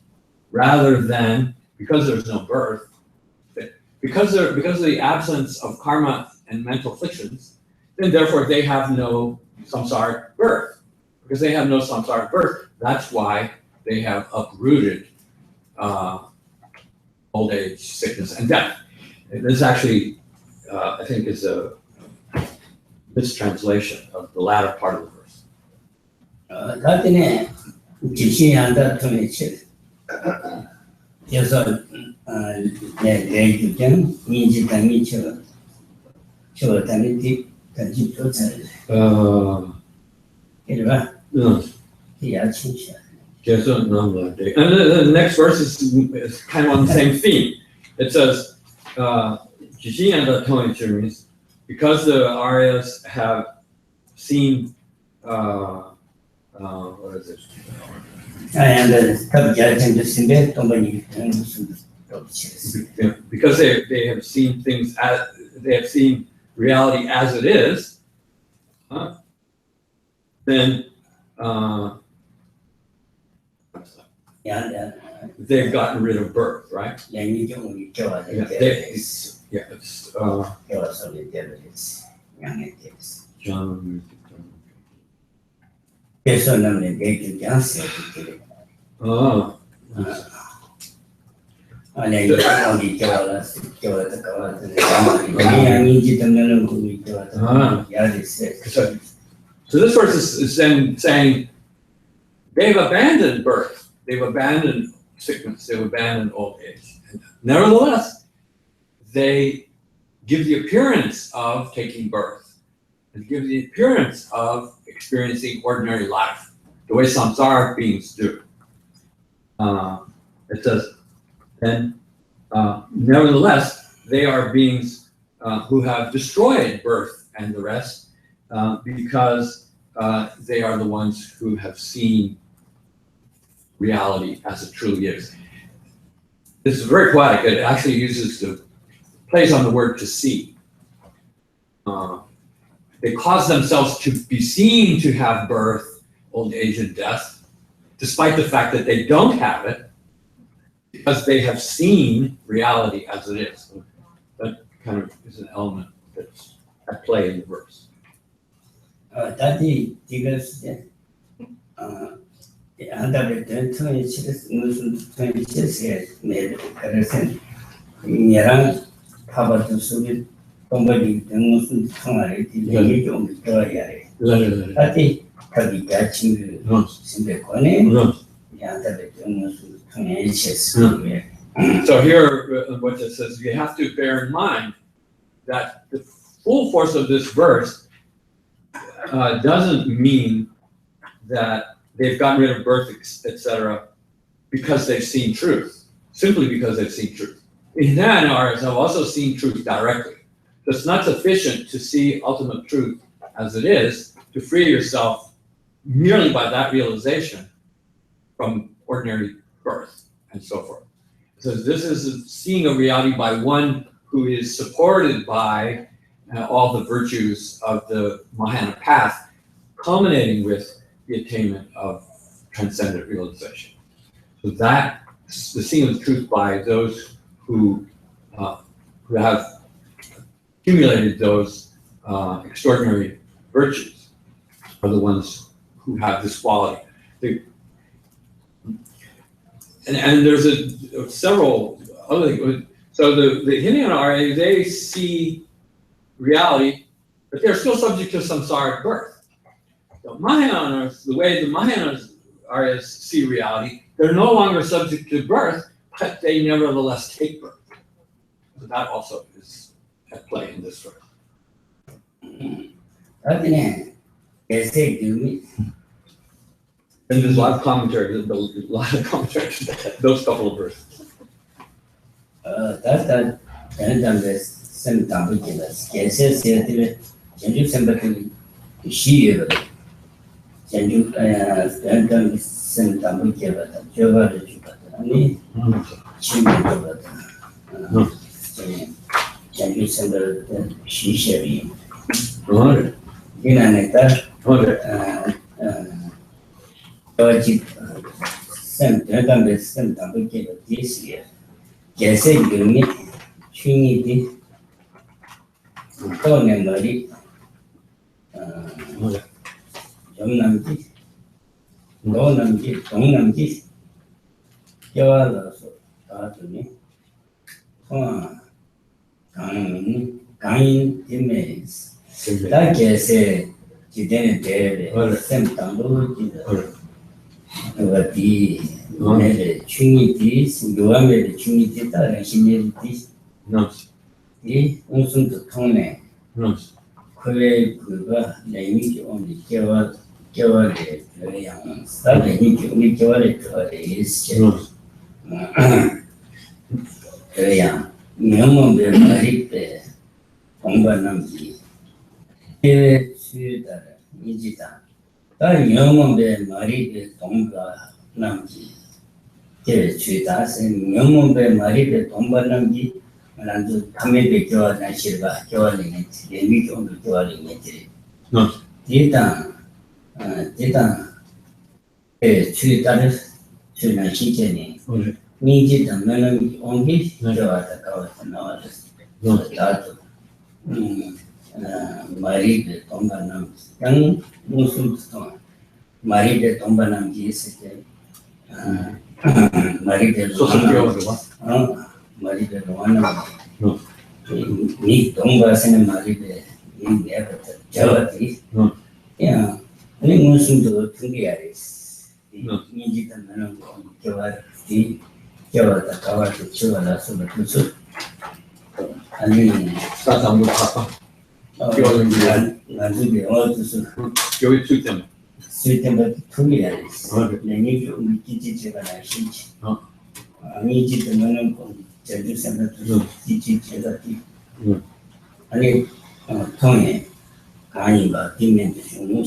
rather than because there's no birth. Because of the absence of karma and mental afflictions, then therefore they have no samsaric birth. Because they have no samsaric birth, that's why they have uprooted old age, sickness, and death. This actually, I think, is a mistranslation of the latter part of the verse.
다음에 지시한다 통해서 그래서 내 주장 인지당이 저 단위 단지 도착. 이리와. 야친샤.
And the next verse is kind of on the same theme. It says, means because the Aryas have seen, what is it? Because they have seen things as they have seen reality as it is, then they've gotten rid of birth, right? So this verse is saying they've abandoned birth. They've abandoned sickness, they've abandoned old age. And nevertheless, they give the appearance of taking birth, and give the appearance of experiencing ordinary life, the way samsara beings do. It says, then, nevertheless, they are beings who have destroyed birth and the rest, because they are the ones who have seen reality as it truly is. This is very poetic. It actually plays on the word to see. They cause themselves to be seen to have birth, old age, and death, despite the fact that they don't have it, because they have seen reality as it is. That kind of is an element that's at play in the verse. So here, what it says, you have to bear in mind that the full force of this verse doesn't mean that they've gotten rid of birth, etc., because they've seen truth, simply because they've seen truth. Then Aryas have also seen truth directly. So it's not sufficient to see ultimate truth as it is to free yourself merely by that realization from ordinary birth and so forth. So this is seeing a reality by one who is supported by all the virtues of the Mahayana path, culminating with the attainment of transcendent realization. So that the seeing of the truth by those who have accumulated those extraordinary virtues are the ones who have this quality. And there's several other things. So the Hinayana Arya, they see reality, but they're still subject to samsaric birth. The Mahayanas, the way the Mahayana Aryas see reality, they're no longer subject to birth, but they nevertheless take birth. So that also is at play in this verse.
And
there's a lot of commentary, to those couple of verses.
전주 연단 센터를 개발다. 저거를 주거든. 아니 지금부터 전주 센터를 시설이 이나네다 어지 센터를 센터를 개발했어요. 개세 유니 춘이디 또는 머리 영남지 노남지 동남지 껴와서 다더니 강인 팀에서 다 개세 지대는 대래 샘당도 지다 어디 오늘 춘이디 요함에 춘이디 다른 신이디 이 운송도 통해 그래 그가 내미기 오늘 겨울에 그냥 사내미기 오늘 겨울에 그래 있어 그냥 명문배 말이배 공부하는지 에 수다 이지다 다 명문배 말이배 공부하는지 제 주다세 명문배 말이배 공부하는지 난도 담배배 교환한 실바 교환이네 내미기 오늘 교환이네 일단 주다를 주는 시제니 민지 담는 온기 저와다 가와다 나와서 나도 마리베 동반남 양 무슨 마리베 동반남 있을 때 마리베 마리베 로하나 니 동바스는 마리베 이 내가 저와디 야 아니 무슨도 tungiaris 민지 담는 거 저와디 저와다 가와도 저와서 무슨 아니
사상도 바빠.
나중에 어디서
여기 출장.
쓸때부터 tungiaris 내니 좀 기지제가 나신지 아니 지도는 전주 센터도 기지제가 아니 통해 강의가 뒷면 좀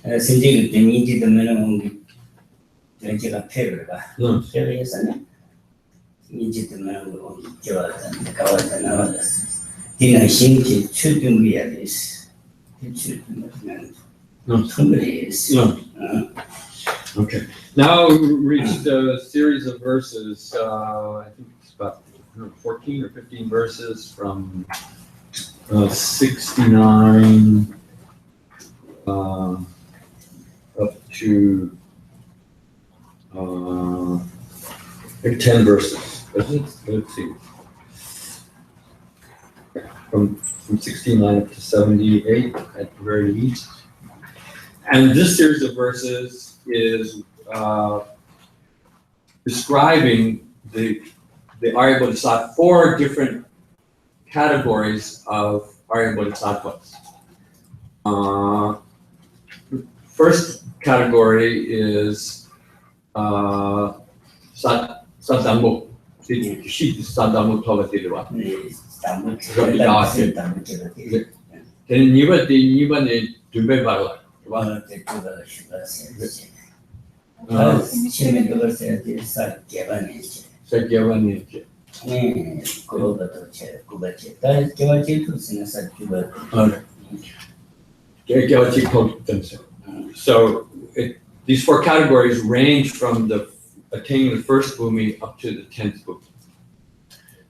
선생님 때문에 지도면은 제가 패를 봐. 패를했었네. 지도면은 저왔다 가왔다 나왔어. 뒤는 신체 출중해야 됐어. 출중하면
Okay. Now we reached a series of verses. I think it's about 14 or 15 verses from 69 up to 10 verses. Let's see. From 69 up to 78 at the very least. And this series of verses is describing the Arya Bodhisattva, 4 different categories of Arya Bodhisattvas. First category is Sadhammo. Sadhammo Tovatidwa. Then Nibbane Dumbebala. So these 4 categories range from the attaining the first bhumi up to the 10th bhumi.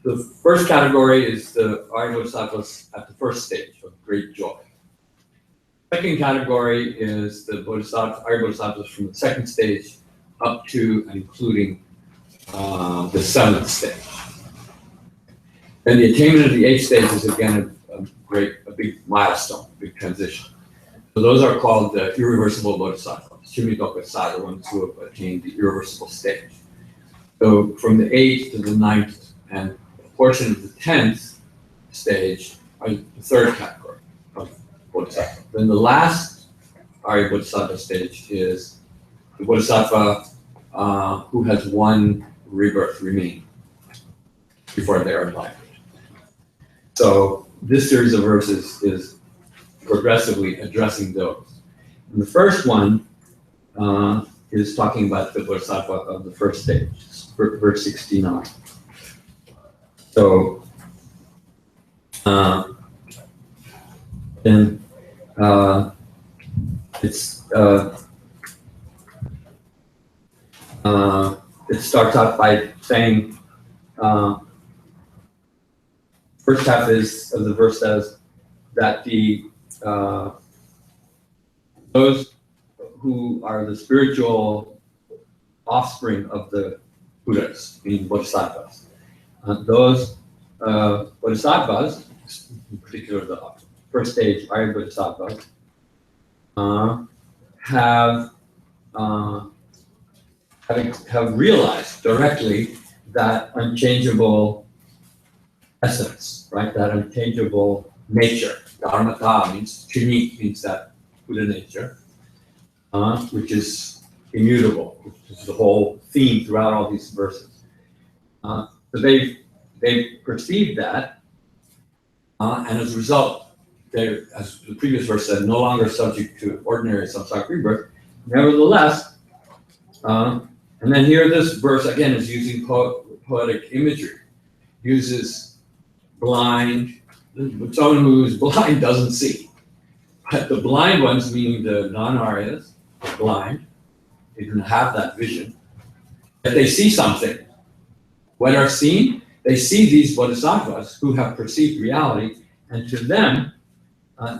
The first category is the Arya Bodhisattvas at the first stage of great joy. Second category is the Arya Bodhisattvas from the second stage up to and including the 7th stage. And the attainment of the 8th stage is again a big milestone, a big transition. So those are called the irreversible Bodhisattvas. Shimidoka the ones who have attained the irreversible stage. So from the 8th to the 9th and a portion of the 10th stage are the third category of Bodhisattva. Then the last Arya Bodhisattva stage is the Bodhisattva who has one rebirth remaining before they are enlightened. So
this series of verses is progressively addressing those. And the first one is talking about the Bodhisattva of the first stage, verse 69. So, then it starts out by saying, first half of the verse says that those who are the spiritual offspring of the Buddhas, meaning Bodhisattvas, those Bodhisattvas, in particular the first stage Higher Bodhisattvas, have realized directly that unchangeable essence, right? That unchangeable nature. Dharmata means that Buddha nature, which is immutable, which is the whole theme throughout all these verses. So they've perceived that, and as a result, they're, as the previous verse said, no longer subject to ordinary samsaric rebirth. Nevertheless, and then here this verse again is using poetic imagery, uses blind, someone who's blind doesn't see. But the blind ones, meaning the non-Aryas, are blind, they don't have that vision, but they see something. What are seen? They see these bodhisattvas who have perceived reality, and to them,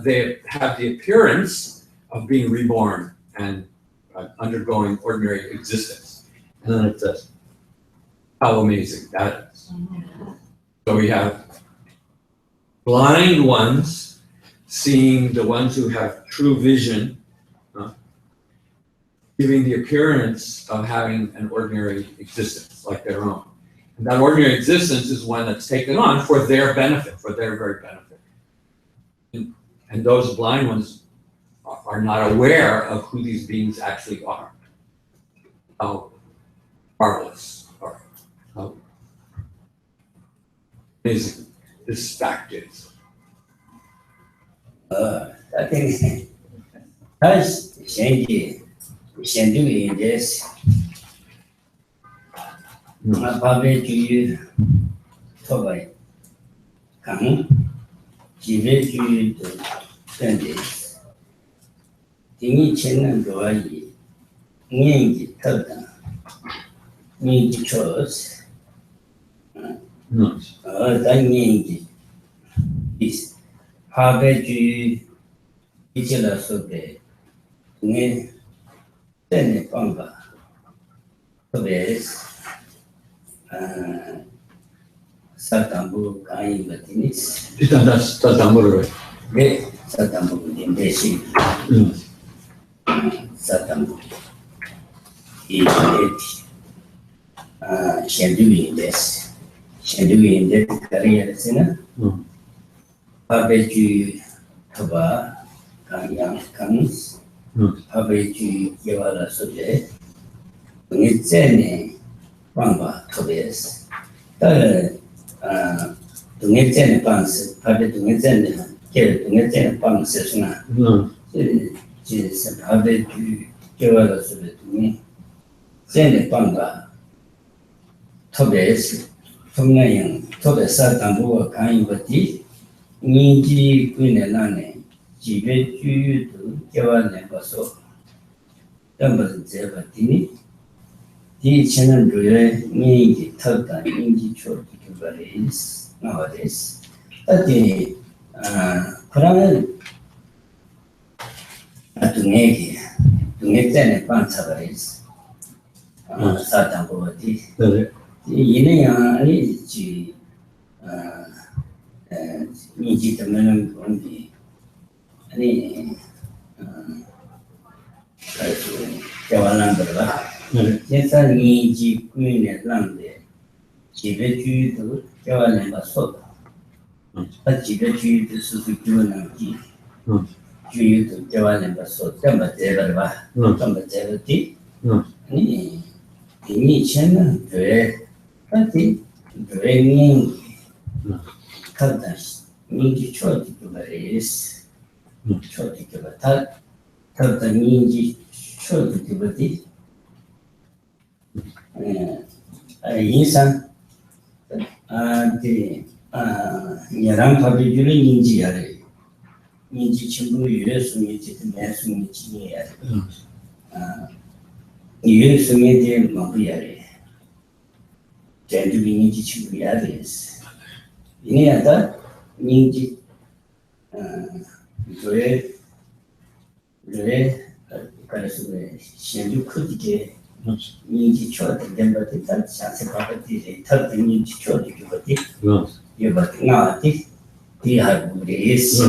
they have the appearance of being reborn and undergoing ordinary existence. And then it says, how amazing that is. So we have blind ones seeing the ones who have true vision, giving the appearance of having an ordinary existence like their own. And that ordinary existence is one that's taken on for their benefit, for their very benefit. And those blind ones are not aware of who these beings actually are. How marvelous or how amazing this fact is.
I think that's doing this. Probably to you, probably come, give it to you to spend this. The chen and dbye, Ling tabda, bcos, that means is probably to you, it's a lot of the then the panga. Satambu kain batinis.
That's Satambu.
Be Satambu dindesi. Satambu. Shendu this. Shendu in the career sina. Habeju Haba Kanyang Kans. Habeju Yavala Sode. Nitsene Ramba Tobias. Tungetzen Banks, Habi Tungetzen, Tungetzen Banks, is Habi to give us to me. Send Banga Tobias, Tongayan, Tobias Satambu, Kain Bati, Niji Quinelane, Jibe to give us never so. Number Zevatini. The channel really need third time in the church is nowadays. But the Quran to make them Pantavaris, Satan Body. The Yinea is Niji the Melon on the any Kavalanda. Yes, I need you queen at Lande. She bet you to Javan and Soda. But she bet you to Suzuki. You to Javan and Soda, but ever, not but ever tea. Any channel, very bringing Kadash, Ninji Chotikiba is Chotikiba. Tata Ninji Chotikiba. Insan the Yaram Pabijuli Ninji Yare. Ninji Chimbu Yusumi, Nasumi Chini. Yusumi Mabiare. Tend to be Ninji Chimbu Yares. Any other Ninji Red Karasure, Shandu Kutike. Ninji Choti, then but it's not Sansa, 30 Ninji Choti, but you but now the hard is.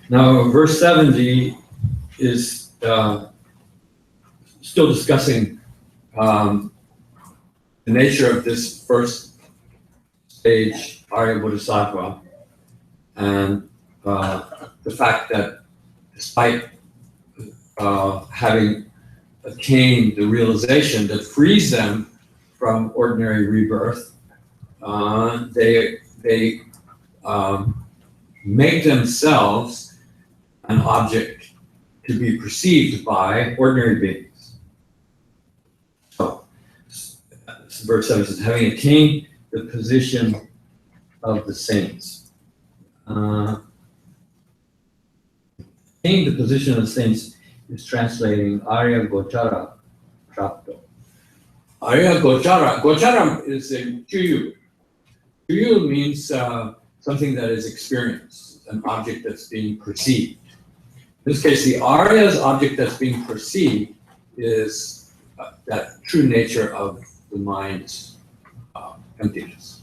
Now, verse 70 is still discussing the nature of this first stage, Arya Bodhisattva, and the fact that despite having attained the realization that frees them from ordinary rebirth, they make themselves an object to be perceived by ordinary beings. So, verse 7 says, having attained the position of the saints. Attained the position of the saints is translating Arya Gochara Prapto. Arya Gochara. Gochara is a Juyu. Juyu means something that is experienced, an object that's being perceived. In this case, the Arya's object that's being perceived is that true nature of the mind's emptiness.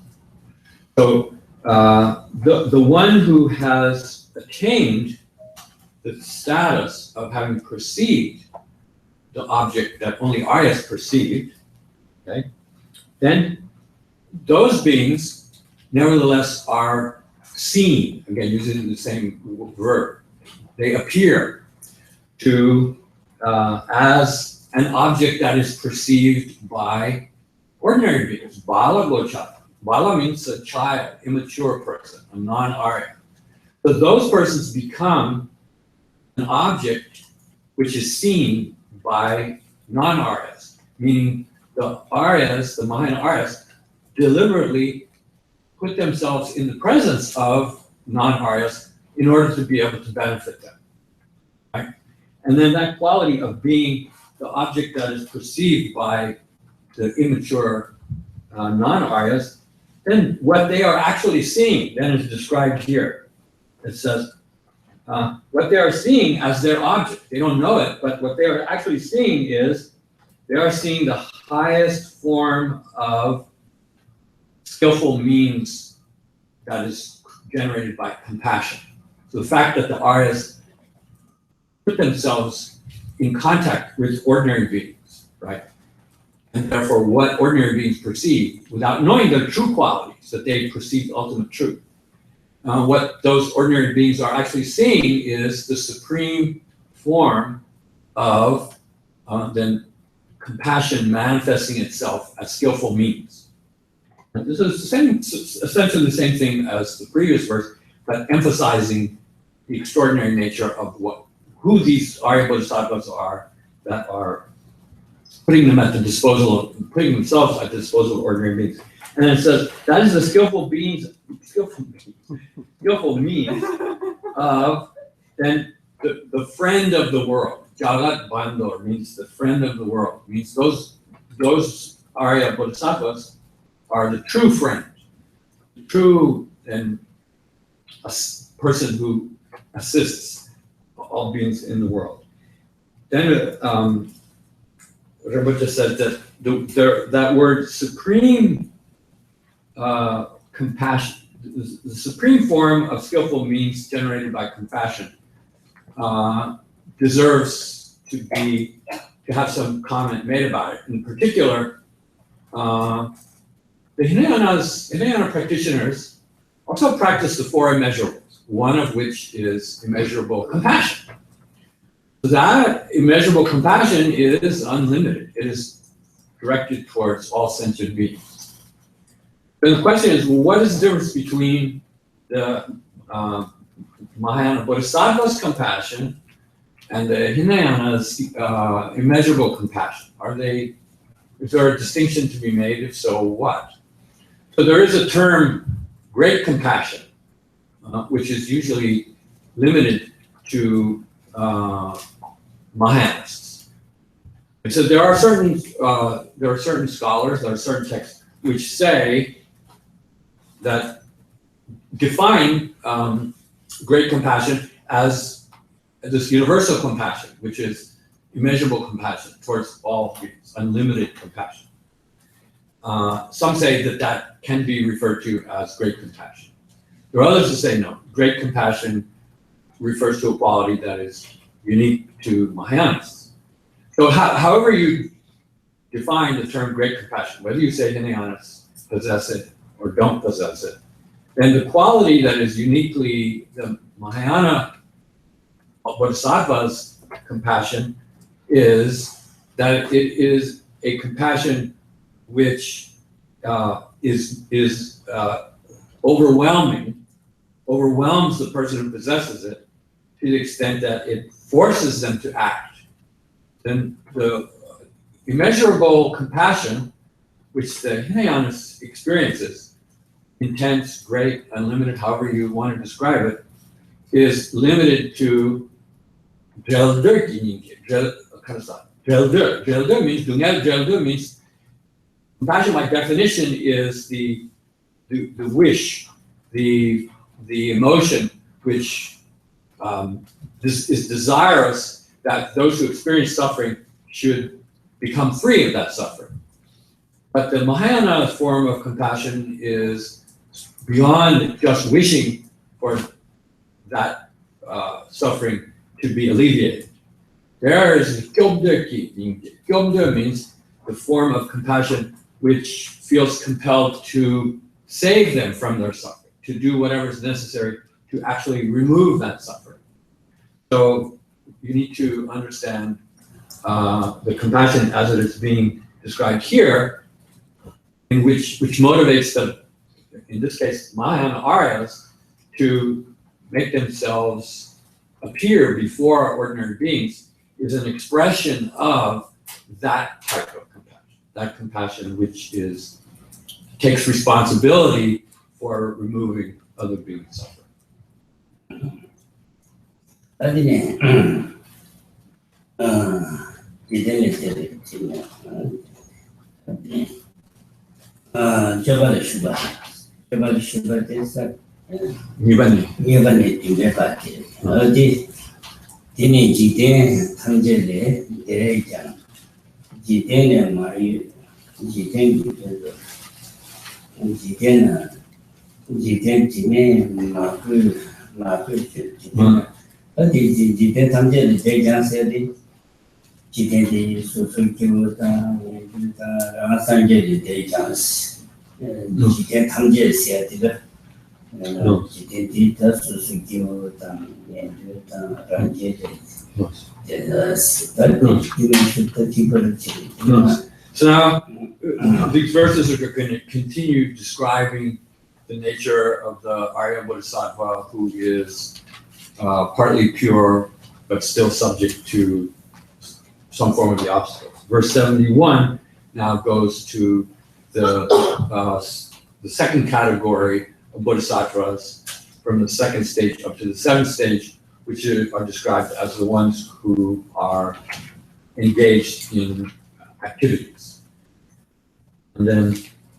So the one who has attained the status of having perceived the object that only Aryas perceived, okay, then those beings nevertheless are seen, again using the same verb. They appear to as an object that is perceived by ordinary beings. Bala Gochara. Bala means a child, immature person, a non-Arya. So those persons become an object which is seen by non-Aryas, meaning the Aryas, the Mahāyānottaratantra, deliberately put themselves in the presence of non-Aryas in order to be able to benefit them. Right? And then that quality of being the object that is perceived by the immature non-Aryas, then what they are actually seeing then is described here. It says, what they are seeing as their object, they don't know it, but what they are actually seeing is they are seeing the highest form of skillful means that is generated by compassion. So the fact that the Aryas put themselves in contact with ordinary beings, right? And therefore what ordinary beings perceive without knowing their true qualities, that they perceive ultimate truth. What those ordinary beings are actually seeing is the supreme form of then compassion manifesting itself as skillful means. And this is essentially the same thing as the previous verse, but emphasizing the extraordinary nature of who these Arya Bodhisattvas are that are putting themselves at the disposal of ordinary beings. And then it says that is the skillful means of then the friend of the world. Jagat Bandor means the friend of the world. Means those Arya Bodhisattvas are the true friend, the true and a person who assists all beings in the world. Then Rinpoche said that that word supreme compassion, the supreme form of skillful means generated by compassion, deserves to have some comment made about it. In particular, the Hinayana practitioners also practice the four immeasurables, one of which is immeasurable compassion. So that immeasurable compassion is unlimited. It is directed towards all sentient beings.
Then the question is, well, what is the difference between the Mahayana Bodhisattva's compassion and the Hinayana's immeasurable compassion? Is there a distinction to be made? If so, what? So there is a term, great compassion, which is usually limited to Mahayanists. And so there are certain scholars, there are certain texts which say that define great compassion as this universal compassion, which is immeasurable compassion towards all beings, unlimited compassion. Some say that can be referred to as great compassion. There are others who say no, great compassion refers to a quality that is unique to Mahayanists. So however you define the term great compassion, whether you say Hinayanists possess it or don't possess it, then the quality that is uniquely the Mahayana Bodhisattva's compassion is that it is a compassion which is overwhelms the person who possesses it to the extent that it forces them to act. Then the immeasurable compassion, which the Hinayanist experiences, intense, great, unlimited, however you want to describe it, is limited to dreldur. Dreldur means, dreldur means, compassion by definition is the wish, the emotion which is desirous that those who experience suffering should become free of that suffering. But the Mahayana form of compassion is beyond just wishing for that suffering to be alleviated. There is Gyumed. Gyumed means the form of compassion which feels compelled to save them from their suffering, to do whatever is necessary to actually remove that suffering. So you need to understand the compassion as it is being described here, in which motivates the, in this case, Mahayana Aryas, to make themselves appear before ordinary beings, is an expression of that type of compassion. That compassion which takes responsibility for removing other beings' suffering.
Dine jiten tangele derejan jiten mayu jiten jine maku jiten tangele derejan sedi jiten de susu ta asanga derejan jiten tangele sedi jiten de susu ta
So now, these verses are going to continue describing the nature of the Arya Bodhisattva, who is partly pure, but still subject to some form of the obstacles. Verse 71 now goes to the second category of Bodhisattvas, from the second stage up to the seventh stage, which are described as the ones who are engaged in activities. And then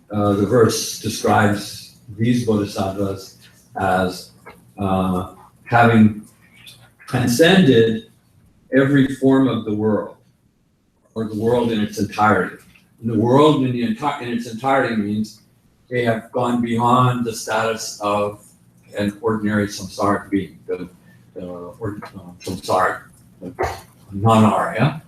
the verse describes these bodhisattvas as having transcended every form of the world, or the world in its entirety. And the world in its entirety means they have gone beyond the status of an ordinary samsaric being, the samsaric, non-Arya.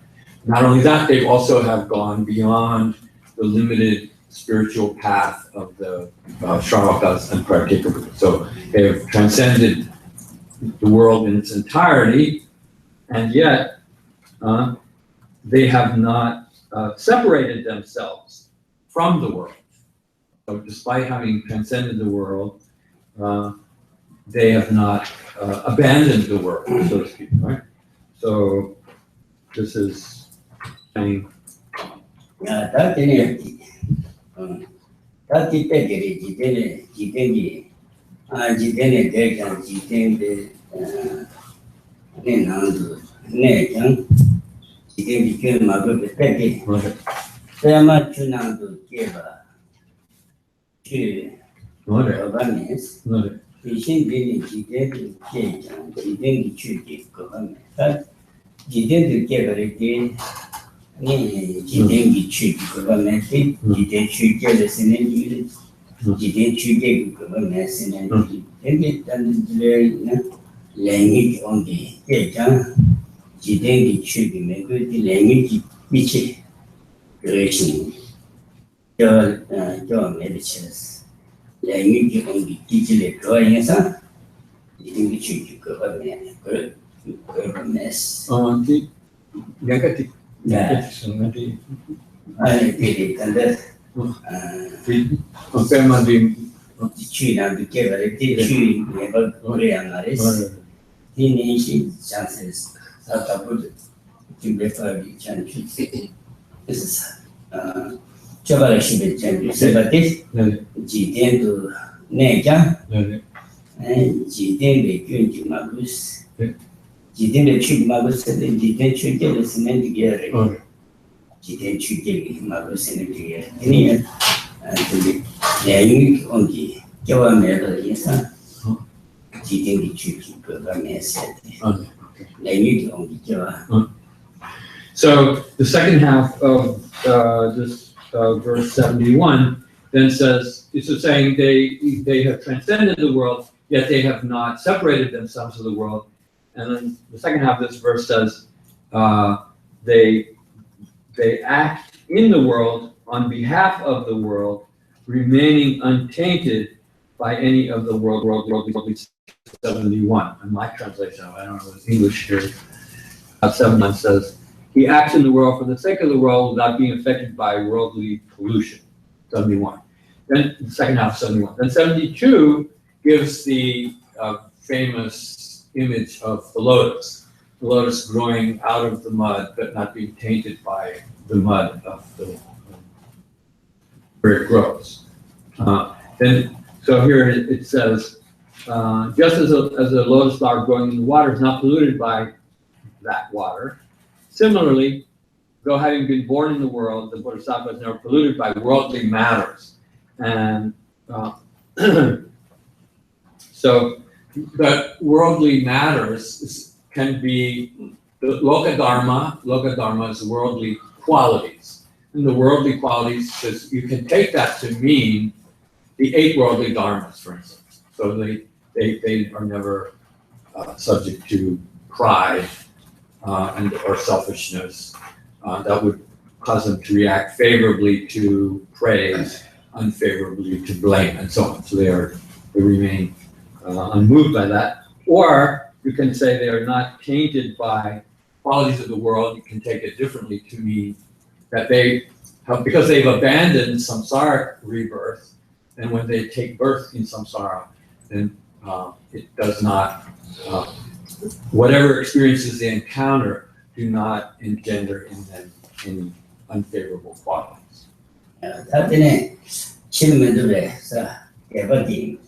Not only that, they also have gone beyond the limited spiritual path of the Shravakas and Pratyeka. So they have transcended the world in its entirety, and yet they have not separated themselves from the world.
So despite having transcended the world, they have not abandoned the world, so to speak, right? So this is saying. So the second half of this verse 71 then says, it's just saying they have transcended the world, yet they have not separated themselves from the world. And then the second half of this verse says, they act in the world on behalf of the world, remaining untainted by any of the worldly 71. In my translation, I don't know what English here, 71 says, he acts in the world for the sake of the world without being affected by worldly pollution. 71. Then the second half of 71. Then 72 gives the famous image of the lotus growing out of the mud, but not being tainted by the mud of the where it grows. So here it says, just as a lotus flower growing in the water is not polluted by that water, similarly, though having been born in the world, the Bodhisattva is never polluted by worldly matters. And so that worldly matters can be the loka dharma. Loka dharma is worldly qualities. And the worldly qualities, says you can take that to mean the 8 worldly dharmas, for instance. So they are never subject to pride or selfishness that would cause them to react favorably to praise, unfavorably to blame, and so on. So they remain unmoved by that. Or you can say they are not tainted by qualities of the world. You can take it differently to mean that they have, because they've abandoned samsara rebirth, and when they take birth in samsara, then it does not, whatever experiences they encounter do not engender in them any unfavorable qualities.
다들 실무들에서 개발이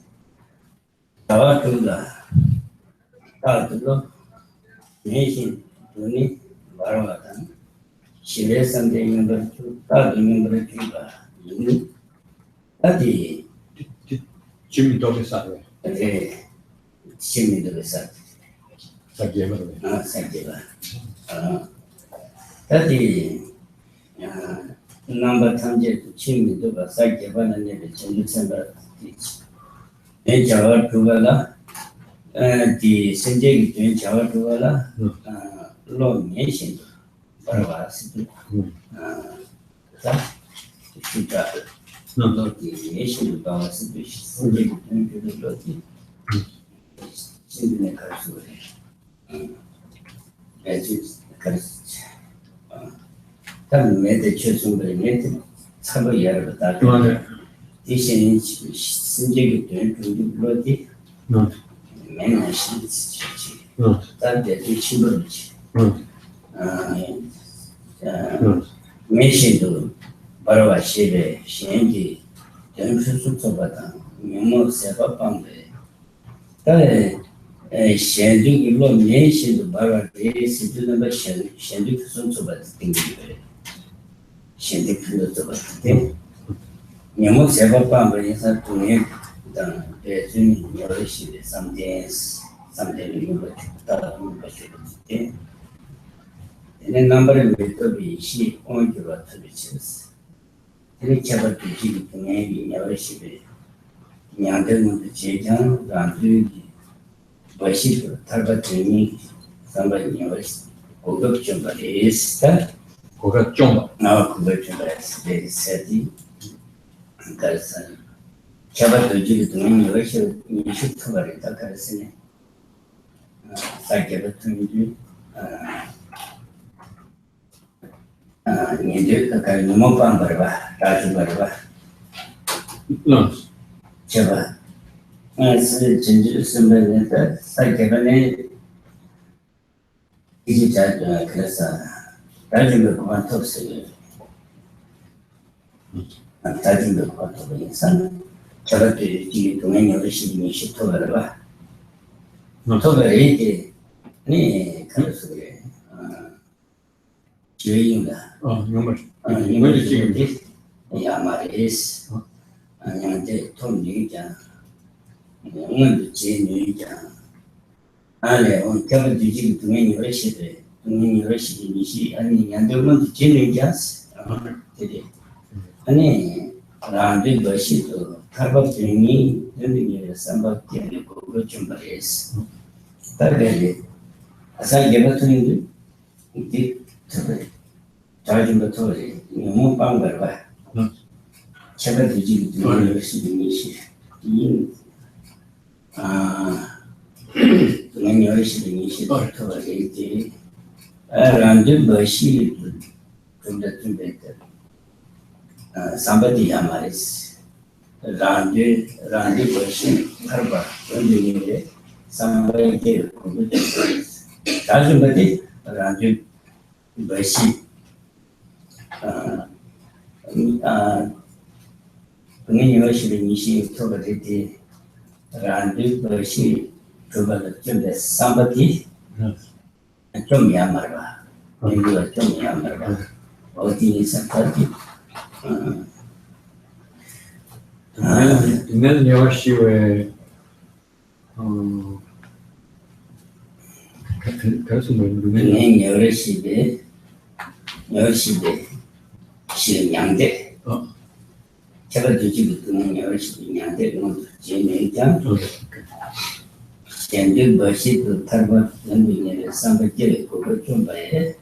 나와주다 다들로 내신 돈이 말하거든. 실내선대 있는 걸 다들 있는 걸 주가 있는 어디
Gyumed
네 실무들에서
사기에만
사기가 어디 넘버 탐제 친구들과 사이에 받는 일을 전부 생각했지. 내 자원 그거라 디 선제기 된 자원 그거라 로미신 바라봤을 자 수자 로기 예신 바왔을 때 선제기 된 로기 신분의 가수래 아주 가르치 다른 매대 최종들의 매대 참고 이해를 다 대신 신제기 된 중국으로디 맨날 신지 단대도 친구지 메신도 바로와 시베 신기 전수수서바다 명모 세바방베 다에 신중이 로 메신도 바로와 레시도 바 신중 수서바다 띵기베 신중 수서바다 명모 세바방베 인사 통해 다 대중 여러시베 삼대를 이거 따라오는 것이지. 얘는 넘버를 metod이 15개로 틀어졌어. 이렇게 잡을 때 지금 동행이 여러시베 양대문도 제장 randugi 버시로 탈바트니 삼바니 여러시 고급 점발이 있다.
고급 좀.
고급 점발이 세디 그래서 잡아도 지금 동행이 여러시 유튜브를 다 가르치네. 사이케버트니 이제 그 넘어간 거봐 다시 거봐 제가 스 진주 선배한테 사이케버네 이제 잘 그래서 다시 그 그만 톱스요 다시 그 그만 톱스요 제가 이 동행이 열심히 시도를 봐 토베이지 네 그래서 그래 죄인가
정말
이걸 지금 야마레스 아니한테 통리자 오늘 제일이자 안에 온 개발 뒤지기 동행이 열시대 동행이 열시대 미시 아니 양대만 제일이자스 되게 아니 라운드 것이도 탈박쟁이 여기에 삼박쟁이 그거 좀 말했어 다르게 아사게 같은 게 이제 자주부터 너무 빵걸 봐. 제가 뒤지기 때문에 열심히 이 그냥 열심히 시도부터 이제 라운드 것이 좀 됐다. 삼바디야 말이지. 라운드 것이 하루가 언제인데 삼바디에 공부 자주부터 라운드 것이 동행이 열심히 시도가 됐지. 라운드 것이 그거를 좀 삼바디 좀 야말봐. 이거 좀 야말봐. 어디서 가지?
있는 여시에 그래서 뭐
동행 열시대 시 양대 제가 뒤지기 동행 열시대 양대 그건 제일장 현재 버시도 탈바 연구인의 삼백개 그거 좀 봐야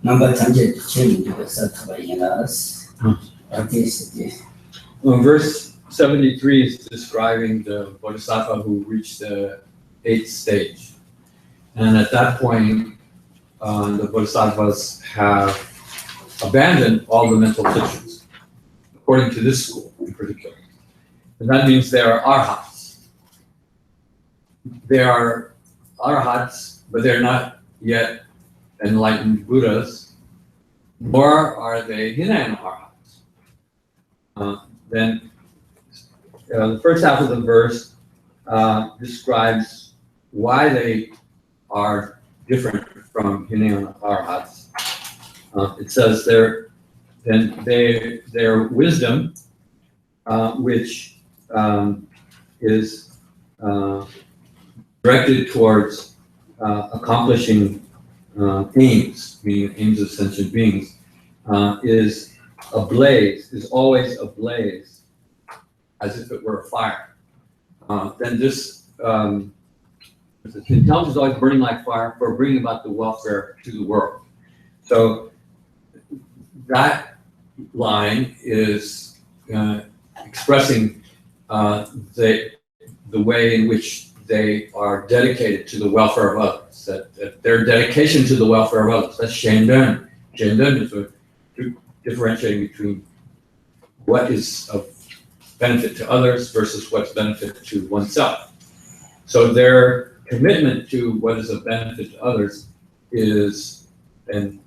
넘버 단계 제일이가 사타바이나스
Verse 73 is describing the Bodhisattva who reached the 8th stage. And at that point, the Bodhisattvas have abandoned all the mental teachings, according to this school in particular. And that means they are arhats. They are arhats, but they're not yet enlightened Buddhas, nor are they Hinayana arhats. Then the first half of the verse describes why they are different from Hinayana arhats. It says their wisdom, which is directed towards accomplishing aims, meaning aims of sentient beings, is ablaze, is always ablaze, as if it were a fire. Then this intelligence is always burning like fire for bringing about the welfare to the world. So that line is expressing the way in which they are dedicated to the welfare of others. That their dedication to the welfare of others. That's Shendan. Shendan is differentiating between what is of
benefit to others versus what's benefit to oneself. So their commitment to what is of benefit to others is then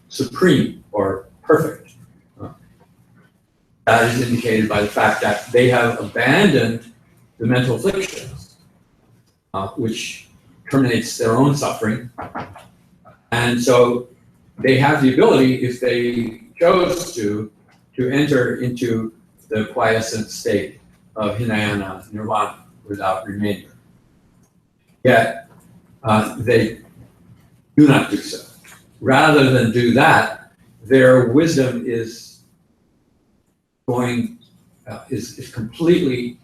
supreme or perfect. That is indicated by the fact that they have abandoned the mental afflictions, which terminates their own suffering. And so they have the ability, if they chose to enter into the quiescent state of Hinayana Nirvana without remainder. Yet, they do not do so. Rather than do that, their wisdom is going, is completely,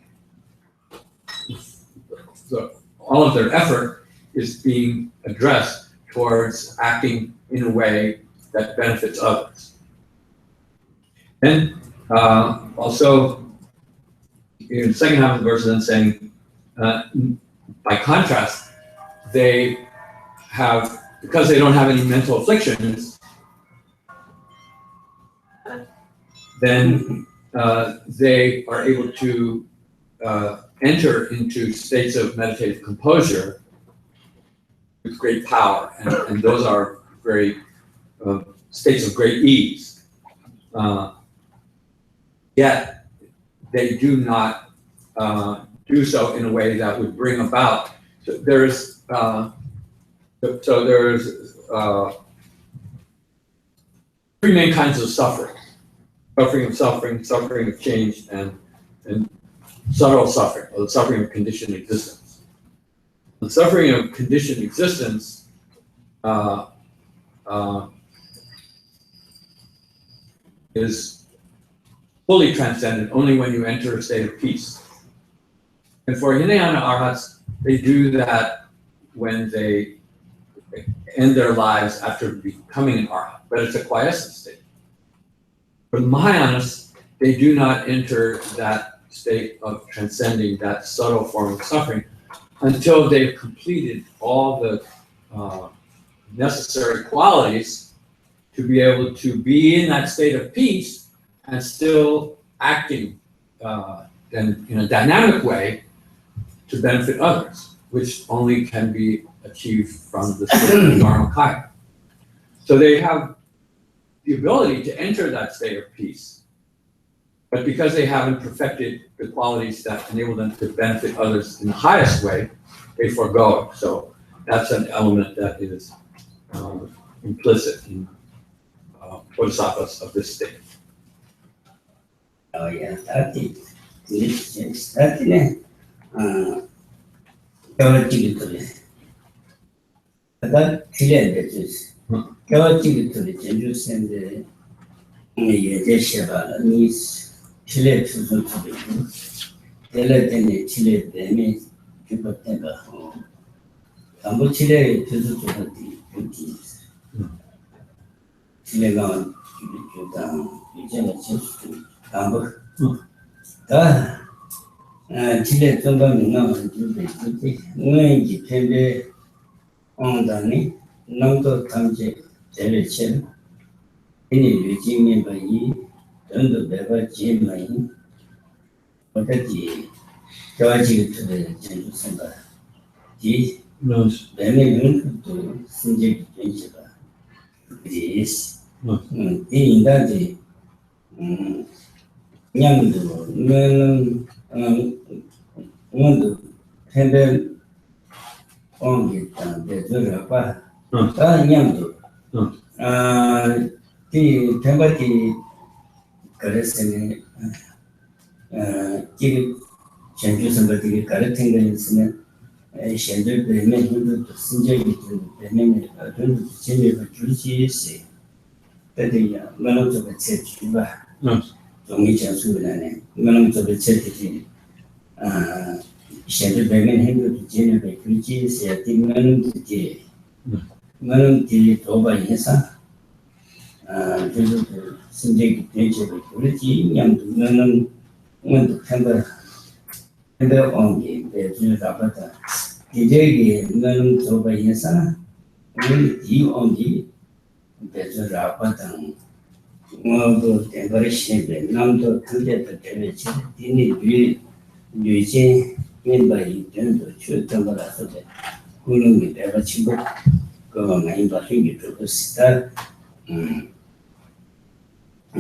all of their effort is being addressed towards acting in a way that benefits others. And also, in the second half of the verse, then saying, by contrast, they have, because they don't have any mental afflictions, then they are able to enter into states of meditative composure with great power, and those are very states of great ease. Yet they do not do so in a way that would bring about. So there's three main kinds of suffering: suffering of change, and subtle suffering, or the suffering of conditioned existence. The suffering of conditioned existence is fully transcended only when you enter a state of peace. And for Hinayana Arhats, they do that when they end their lives after becoming an Arhat, but it's a quiescent state. For the Mahayanas, they do not enter that state of transcending that subtle form of suffering until they've completed all the necessary qualities to be able to be in that state of peace and still acting in a dynamic way to benefit others, which only can be achieved from the state of Dharmakaya. So they have the ability to enter that state of peace, but because they haven't perfected the qualities that enable them to benefit others in the highest way, they forego it. So that's an element that is implicit in bodhisattvas of this state.
Oh yeah, that is that that clear is Gawati Genju send the Yedeshava needs Chile to the Delatene Chile Demi Jupatega home. Tambo Chile to the duties. Chile gone to down, Vijay Tambo. Chile Tonga now and do the when you can be on the Nanto Tamje, Jelly any regime by ye, don't the Beva Jim, but that ye, Georgie to the Gentle Samba. Ye knows very good to Sinjik Genjaba. This in that day, young do, want to handle on it and the Rapa. Young do. The Tambati Karasene give Chanju somebody correcting the incident. I shall do the men who do Sinjay the name of the Chile of Juicy say that the man of the church, only Chansu, man of the church. Shall the men who do generate riches at the man of the day. Man of the Toba Yesa. Sinjay nature of quality, young to learn want to handle on the Rapata. The day learn to by Yesa, will you on the better Rapatan 뭐그 대버리시는데 남도 탐제도 때문에 디니 유지 민바이 된도 추정을 그런 게 내가 친구 그 많이 받은 게 좋습니다.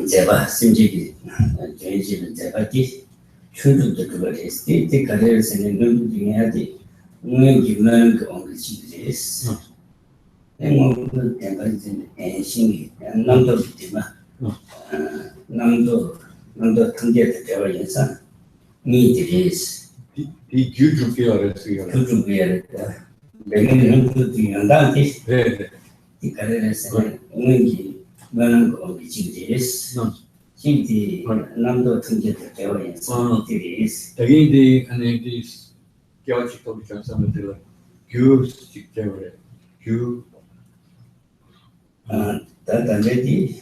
제가 심지기 저희 집은 제가 충분도 그걸 했을 때 가려서는 눈도 중요하지. 기분은 그 오늘 집에서 그 대버리는 신이 남도 있지만 남도 탐제도 되어 있어서 니들이
이 규주기어랬어요.
규주기어랬다. 내가 그것도 연단한테
네.
이 가려서는 오늘 많은 거 우리 집에서 신이 남도 탐제도 되어 있어서 니들이
여기 안에 교직도 전사들은 규직대로 규
다다메디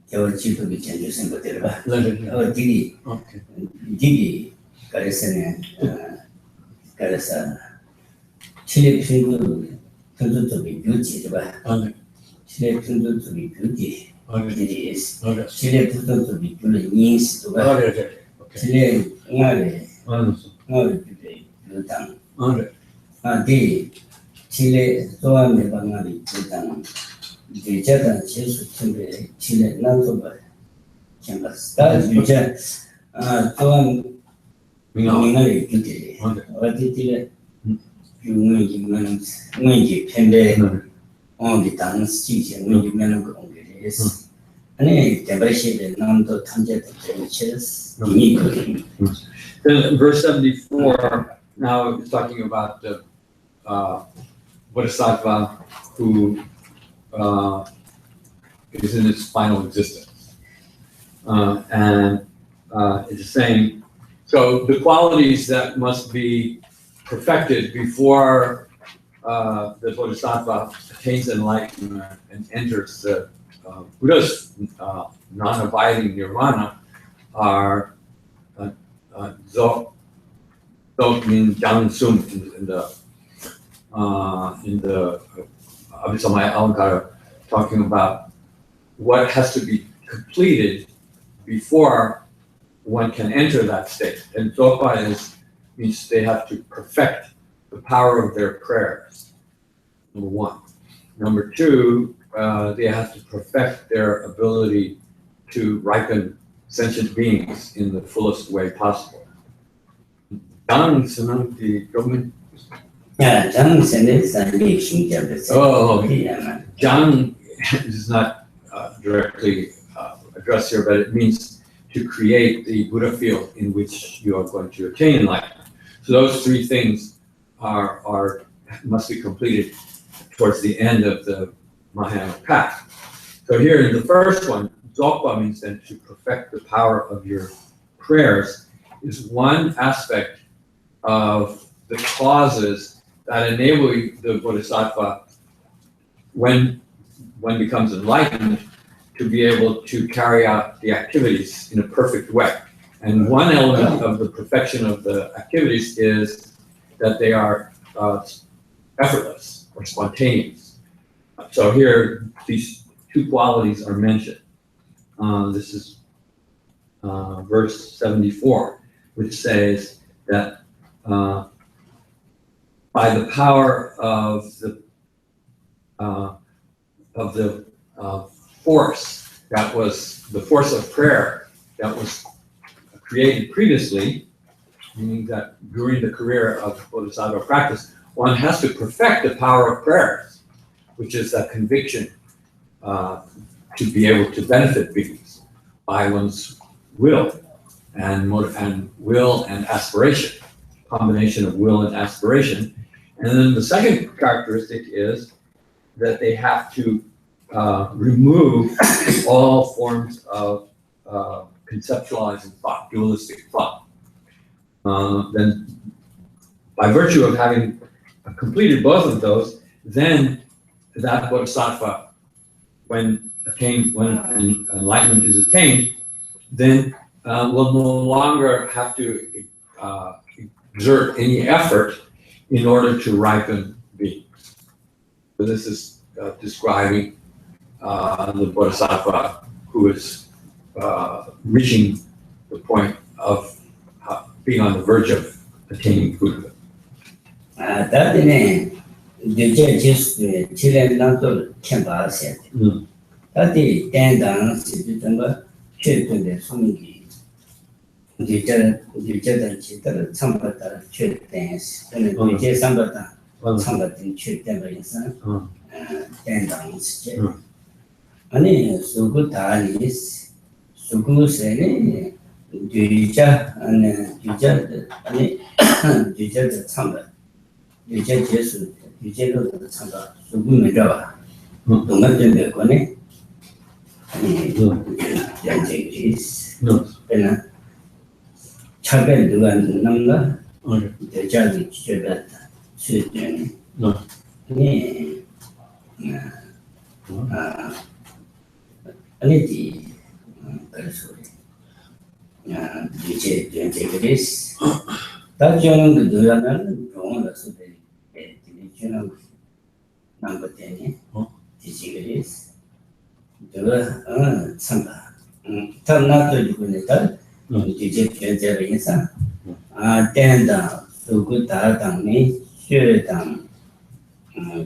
교직도 전주선 것들 봐. 디기 디기 가르스는 가르사 칠레 필구 전주적인 교지 봐. 칠레 전주적인 교지 디디 칠레 부동적인 교는 인식도 봐. 칠레 응아래 교당 디 칠레 소환의 방안이 교당 대자단 제수 팀의 칠레 남소바 캠퍼스다 유자 또한 민간의 교대 어디들에 유명한 문기 팬데 어디 당시 유명한 거 공개했어. 아니 대바시의 남도 탐제도 제시했어.
Then verse 74 now is talking about the Bodhisattva who is in its final existence. And it is saying, so the qualities that must be perfected before the Bodhisattva attains enlightenment and enters the Buddha's non-abiding nirvana are Dzog means Jang Sum in the Abhisamaya Alakara, talking about what has to be completed before one can enter that state. And Dzogpa means they have to perfect the power of their prayers, number one. Number two, they have to perfect their ability to ripen sentient beings in the fullest way possible. Jang Sunam the government.
Jang
Jang is not directly addressed here, but it means to create the Buddha field in which you are going to attain enlightenment. So those three things must be completed towards the end of the Mahayana path. So here in the first one, Dzogpa means then to perfect the power of your prayers is one aspect of the causes that enable the Bodhisattva, when one becomes enlightened, to be able to carry out the activities in a perfect way. And one element of the perfection of the activities is that they are effortless or spontaneous. So here, these two qualities are mentioned. This is verse 74, which says that by the power of the force that was the force of prayer that was created previously, meaning that during the career of Bodhisattva practice, one has to perfect the power of prayers, which is that conviction to be able to benefit beings by one's will and will and aspiration, combination of will and aspiration. And then the second characteristic is that they have to remove all forms of conceptualizing thought, dualistic thought. Then by virtue of having completed both of those, then that Bodhisattva, when enlightenment is attained, then will no longer have to exert any effort in order to ripen beings. So this is describing
the Bodhisattva who is reaching the point of being on the verge of attaining Buddhahood.
다음에 이제 제스 칠레난도 캠바세. 다디 땡당 시비던가 최근에 소문기 이제는 지들 참가다 최대스. 그는 이제 상가다 참가된 최대가 있어. 땡당 시제. 아니 수구다니 수구세네 뒤자 아니 뒤자의 참가. 이제 제수 이제로 참가 수구는 잡아. 동안된 몇 건에 양재기스 그러나 차별 누가 남가 대자도 지적했다 수행이 아니지 그래서 이제 양재기스 다저는 그 누가는 병원에서 되는 남거 때문에 디지그리스 내가 참가 탐나도 이거니까 이제 변제를 해서 땡다 수구 다당이 쉐당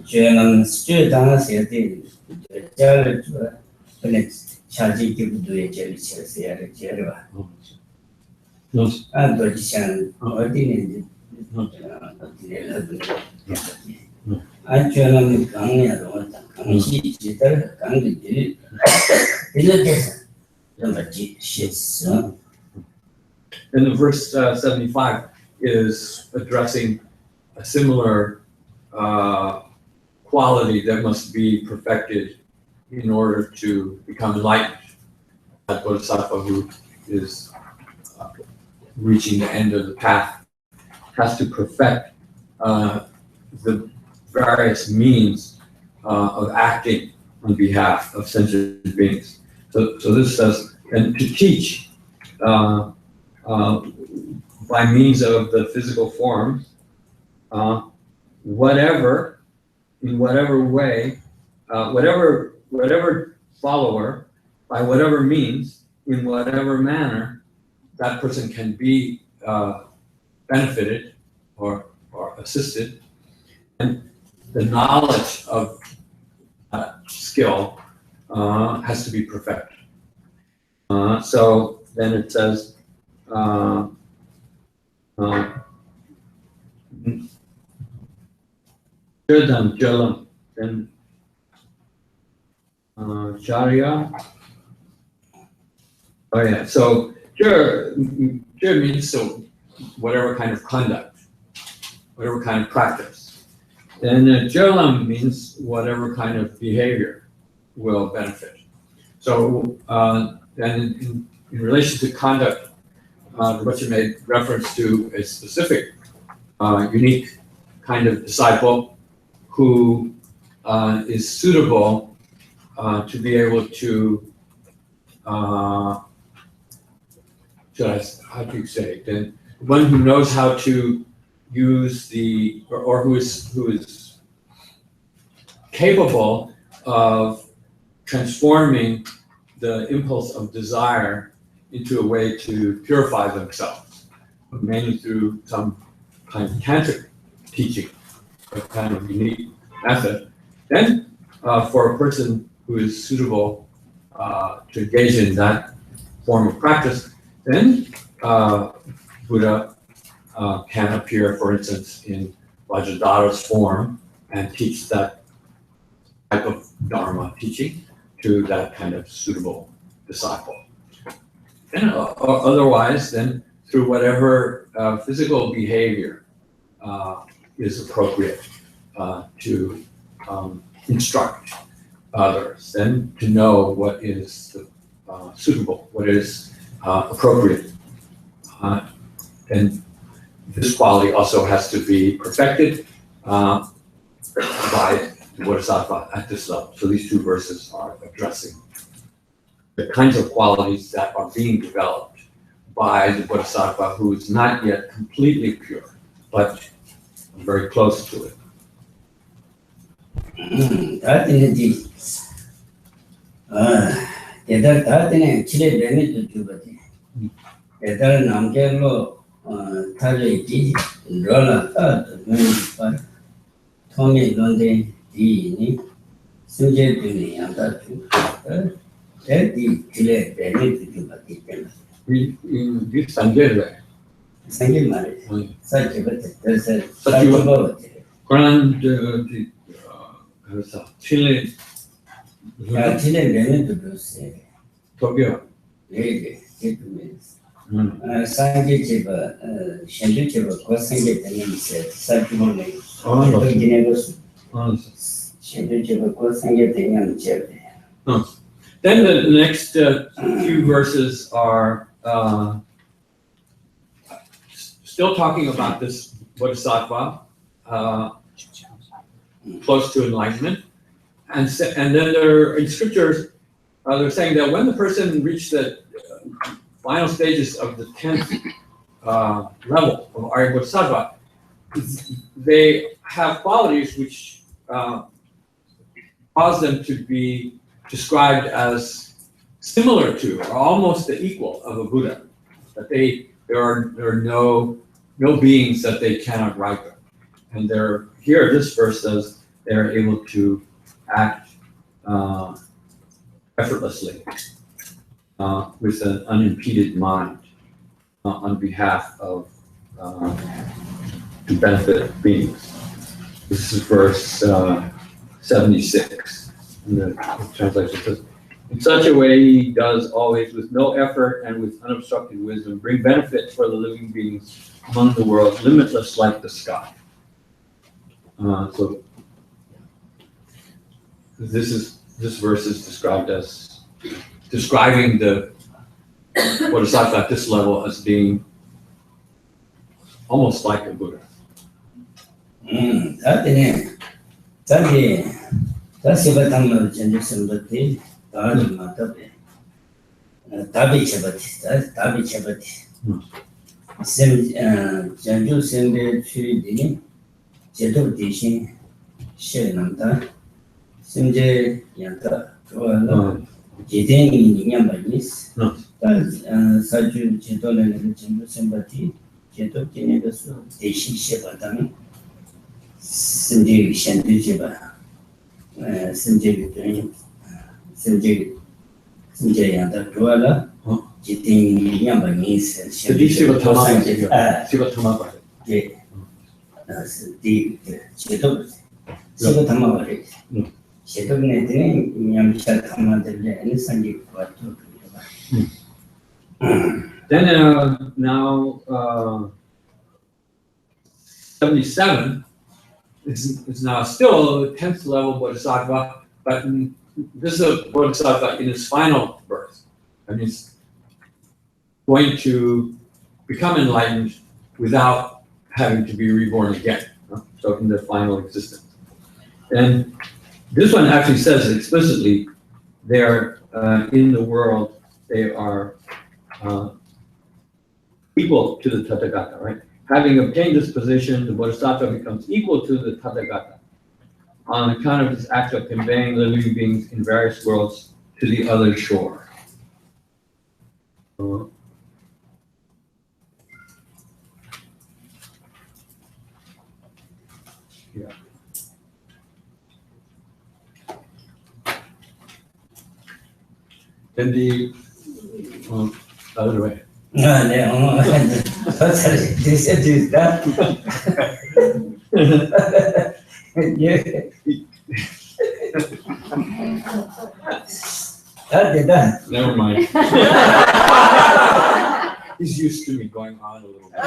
쉐는 쉐당 세대 자를 줘 근데 차지 기부도에 제일 쳐서야 제일와 도지상 어디는 안전한 강의로 강시 지들 강의들이 이렇게서 넘어지 시스.
And the verse 75 is addressing a similar quality that must be perfected in order to become enlightened. That Bodhisattva who is reaching the end of the path has to perfect the various means of acting on behalf of sentient beings. So this says, and to teach by means of the physical forms, whatever, in whatever way, whatever follower, by whatever means, in whatever manner, that person can be benefited or assisted, and the knowledge of that skill has to be perfected. So then it says, Jalam, then Charya. Oh yeah, so Jur means so whatever kind of conduct, whatever kind of practice. And Jalam means whatever kind of behavior will benefit. So and in relation to conduct, Rinpoche made reference to a specific, unique kind of disciple who is suitable to be able to, how do you say, then one who knows how to use the, or who is capable of transforming the impulse of desire into a way to purify themselves, mainly through some kind of tantric teaching, a kind of unique method. Then, for a person who is suitable to engage in that form of practice, then Buddha can appear, for instance, in Vajradhara's form and teach that type of Dharma teaching to that kind of suitable disciple. And otherwise, then through whatever physical behavior is appropriate to instruct others, then to know what is suitable, what is appropriate. And this quality also has to be perfected by the Bodhisattva at this level. So these two verses are addressing the kinds of qualities that are being developed by the Bodhisattva who is not yet completely pure, but very close to it.
Either that in actually benefit to Jubati. Either Namkelo, Taliki, Rola, Tommy London, Dini, Suje Duni, and that the Chile benefit to Jubati.
We Sanjay.
Sanjay married. Such a better. There's a
Such a
about
Grand Chile.
Chile benefit to say.
Tokyo.
Lady, it means. Sanjay Chiba, Shandu Chiba, Kosanjay, the name said, such morning. Oh, Shandu Chiba, Kosanjay, the young chap.
Then the next few verses are still talking about this Bodhisattva, close to enlightenment. And then there in scriptures, they're saying that when the person reached the final stages of the 10th level of Arya Bodhisattva, they have qualities which cause them to be described as similar to or almost the equal of a Buddha. That there are no beings that they cannot ripen. And here this verse says they're able to act effortlessly with an unimpeded mind on behalf of to benefit beings. This is verse 76 in the translation. It says, in such a way he does always with no effort and with unobstructed wisdom bring benefit for the living beings among the world, limitless like the sky. So this verse is described as describing the Bodhisattva at this level as being almost like a Buddha.
That's what I'm going to do. Somebody, Dabi Chabati, Dabi Chabati. Janju Sende Chudini, Jeto Dishin, Shenanta, Simje Yanta, Jitin Yamanis, Saju Jeto and Janju Sembati, Jeto Kinegas, Dishi Shebatami, Simje Shandu Jeba, Simje Yanta, Tuala. Jiting Yamanis and
Shiva Tamapa.
The Cheto Shiva Tamawari. Cheto Nedin, Yamsha Tamadele, and Sanji.
Then now 77 is now still the 10th level Bodhisattva, but this is a Bodhisattva in his final birth. And he's going to become enlightened without having to be reborn again. So in the final existence. And this one actually says explicitly, they're in the world, they are equal to the Tathagata, right? Having obtained this position, the Bodhisattva becomes equal to the Tathagata on account of his act of conveying the living beings in various worlds to the other shore. Yeah. Then the other way.
No, this is that. Yeah. That.
Never mind. He's used to me going on a little bit.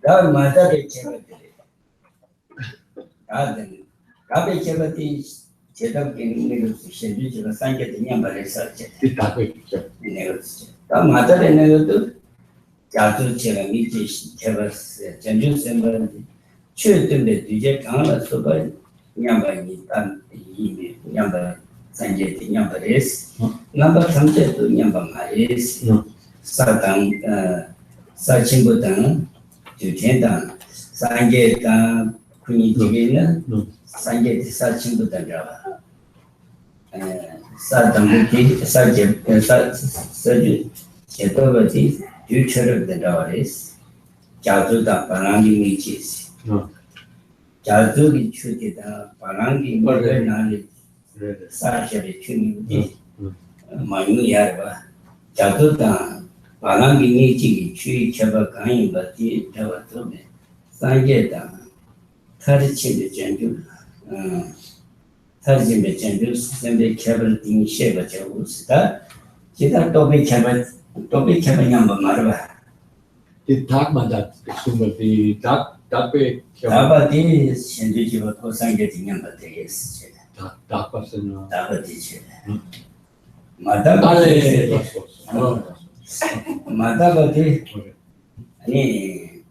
That matter is Chetak in negotiation, which was signed at the number research. The mother and another Jatu Cheramiti, Chevas, Janus and Church to the DJ Kala Soba, Yamba, Yamba, Sanjay, Yamba is, number Samjet to Yamba is, Satang, Sachimbutan, to Chendan, Sanjay, 군이 지게는 산게 사친부터 잡아. 사담부기 사제 사주 제도버지 퓨처를 된다와레스. 자주다 바람이 미치지. 자주기 추기다 바람이 뭐를 나리 사셔리 추니지. 많이 야봐. 자주다 바람이 미치기 추이 쳐봐 가인 바티 잡아도네. 산게다 타르치의 전주 타르치의 전주 선배 개발 등 쉐바 저우스다 제가 또비 개발 한번 말해봐.
The dark man that the dark way.
다바디 현지지와 토상계 등양 받되겠어.
Dark person.
다바디체. 마다바디. 마다바디. 아니.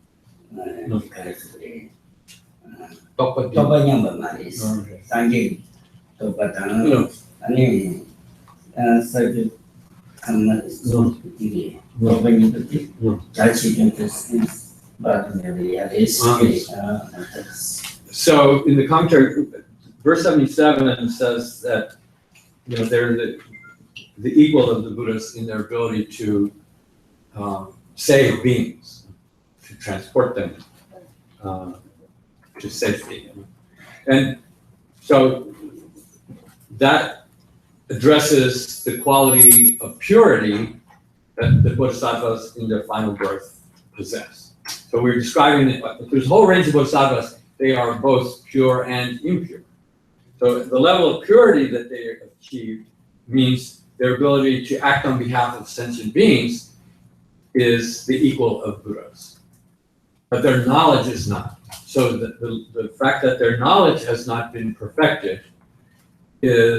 또바냥 말이스. 상계 또바당. 아니. 서주 한번 이게 또바니도 잘 지금
So in the commentary, verse 77 says that they're the equal of the Buddhists in their ability to save beings, to transport them to safety, and so that addresses the quality of purity that the Bodhisattvas in their final birth possess. So we're describing it, there's a whole range of Bodhisattvas, they are both pure and impure. So the level of purity that they achieved means their ability to act on behalf of sentient beings is the equal of Buddhas. But their knowledge is not. So the fact that their knowledge has not been perfected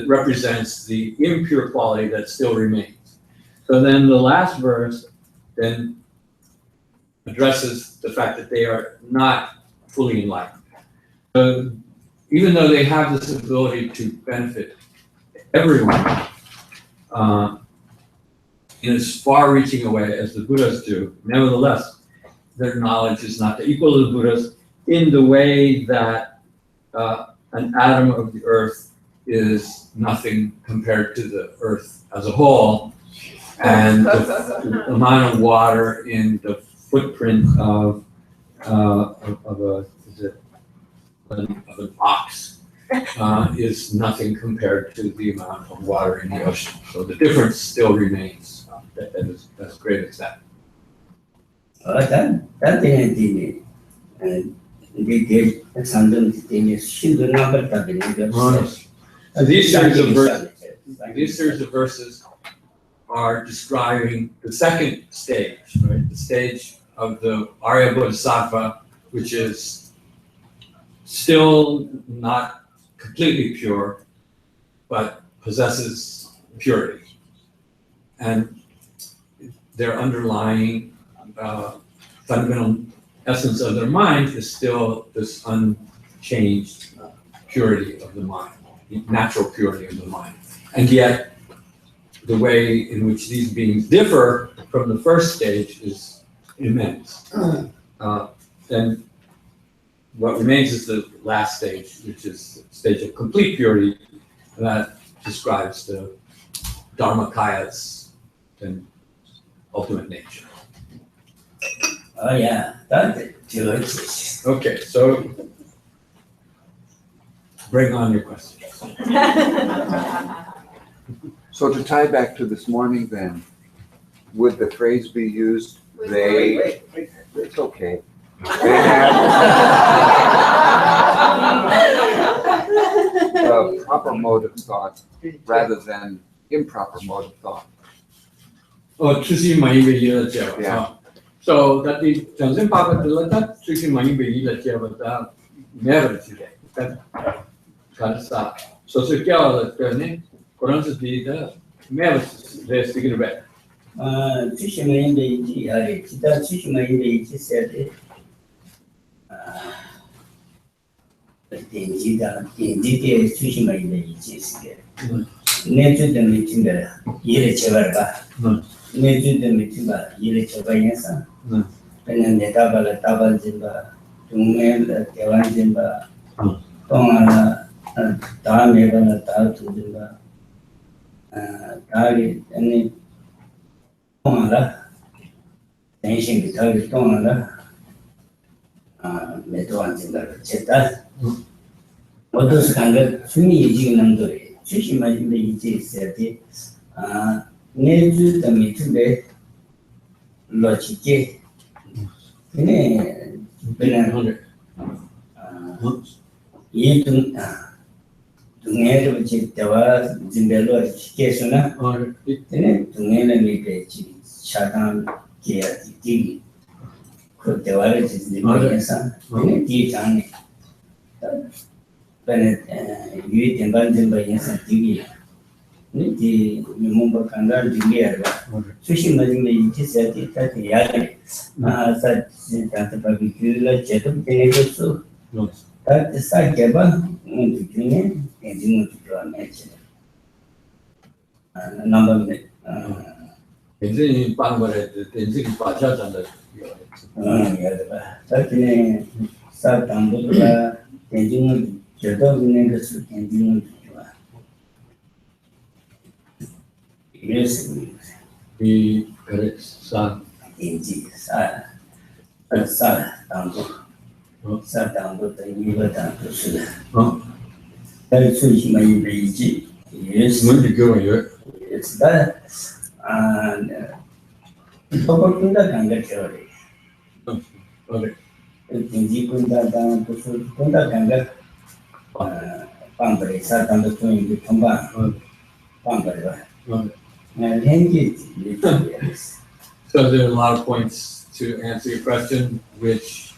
represents the impure quality that still remains. So then the last verse then addresses the fact that they are not fully enlightened. Even though they have this ability to benefit everyone in as far-reaching a way as the Buddhas do, nevertheless, their knowledge is not equal to the Buddhas in the way that an atom of the earth is nothing compared to the earth as a whole, and the amount of water in the footprint of an ox is nothing compared to the amount of water in the ocean. So the difference still remains. That's great as that. So these series of verses are describing the second stage, right? The stage of the Arya Bodhisattva, which is still not completely pure, but possesses purity. And their underlying fundamental essence of their mind is still this unchanged purity of the mind, natural purity of the mind. And yet, the way in which these beings differ from the first stage is immense. And what remains is the last stage, which is the stage of complete purity that describes the Dharmakayas and ultimate nature.
Oh yeah, that's
Okay, so bring on your questions.
So to tie back to this morning then, would the phrase be used, they, it's okay. They have a proper mode of thought rather than improper mode of thought.
Yeah. So that the Johnson Papa Dilata, Sushi Mani Bela Javata, never today. That stop. So Sukia, the Koran is the never they're speaking about.
Tishima in the Tishima in the said 인지대 수심을 있지. 내주도 미친다. 일에 제발봐. 내주도 미친다. 일에 제발해서. 그냥 내다발을 따발진다. 동네에 대환진 바 동하나 다음에 가나 다 두진 바 다리 아니 동하나 대신이 다리 동하나 매도환진다를 제다 어디서 간가 중이 이지는 남도에 주시마진데 이제 있어야 돼 내주 때문에 근데 로직게 근데 그냥 이 동네로 집대와 진배로 시켜서나 근데 동네는 이게 차단 계약이 그 대화를 진행해서 근데 뒤장에 근데 유의 된반된 바에서 뒤에 이 몸과 간가를 준비하라. 수십 마디면 이제 세트 다 해야지. 사실 다들 비교를 제대로 되겠어. 다 사게바 무슨게 엔진을 좋아하지. 넘버
엔진이 빵거래 엔진이 빠져잖아.
야다. 사실은 사담보다 엔진을 제대로 되는 것을 엔진을 Yes,
we correct sa
indeed, sa tambo tangiba tanto sula. That is my age. Yes,
when you go here
it's that and Tokunda Ganga theory.
okay
Indeed, Kunda tanto Kunda Ganga Pambare, sa tanto in the Kamba Pambare. And yes.
So there are a lot of points to answer your question, which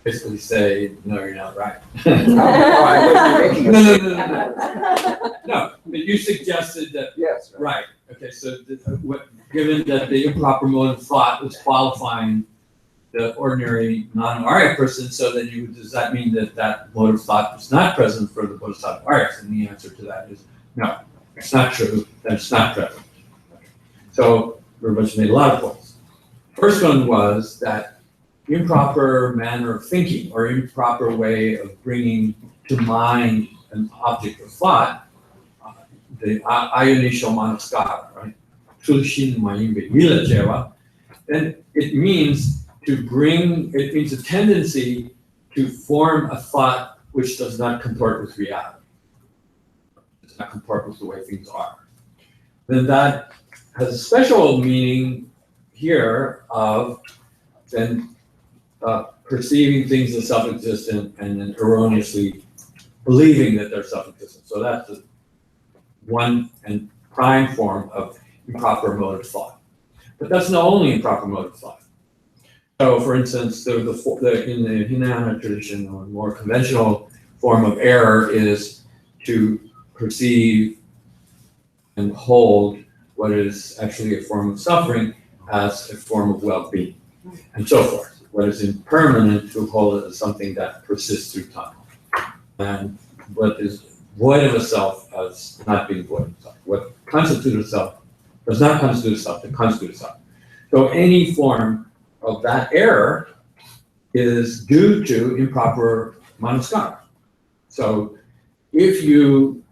basically say, no, you're not right. No, but you suggested that,
Yes.
right, okay, so given that the improper mode of thought was qualifying the ordinary non-Arya person, so then does that mean that that mode of thought was not present for the Bodhisattva Aryas? And the answer to that is no, it's not true, that's not present. So Rinpoche made a lot of points. First one was that improper manner of thinking or improper way of bringing to mind an object of thought, the Ayanisho Manaskara, right? Tulishin Mayimbe Yila Jewa, then it means it means a tendency to form a thought which does not comport with reality. Does not comport with the way things are. Then that has a special meaning here of then perceiving things as self-existent and then erroneously believing that they're self-existent. So that's the one and prime form of improper mode of thought. But that's not only improper mode of thought. So for instance, in the Hinayana tradition, a more conventional form of error is to perceive and hold what is actually a form of suffering as a form of well-being, and so forth. What is impermanent to hold it as something that persists through time. And what is void of a self as not being void of self. What constitutes a self does not constitute a self, it constitutes a self. So any form of that error is due to improper manaskara. So if you,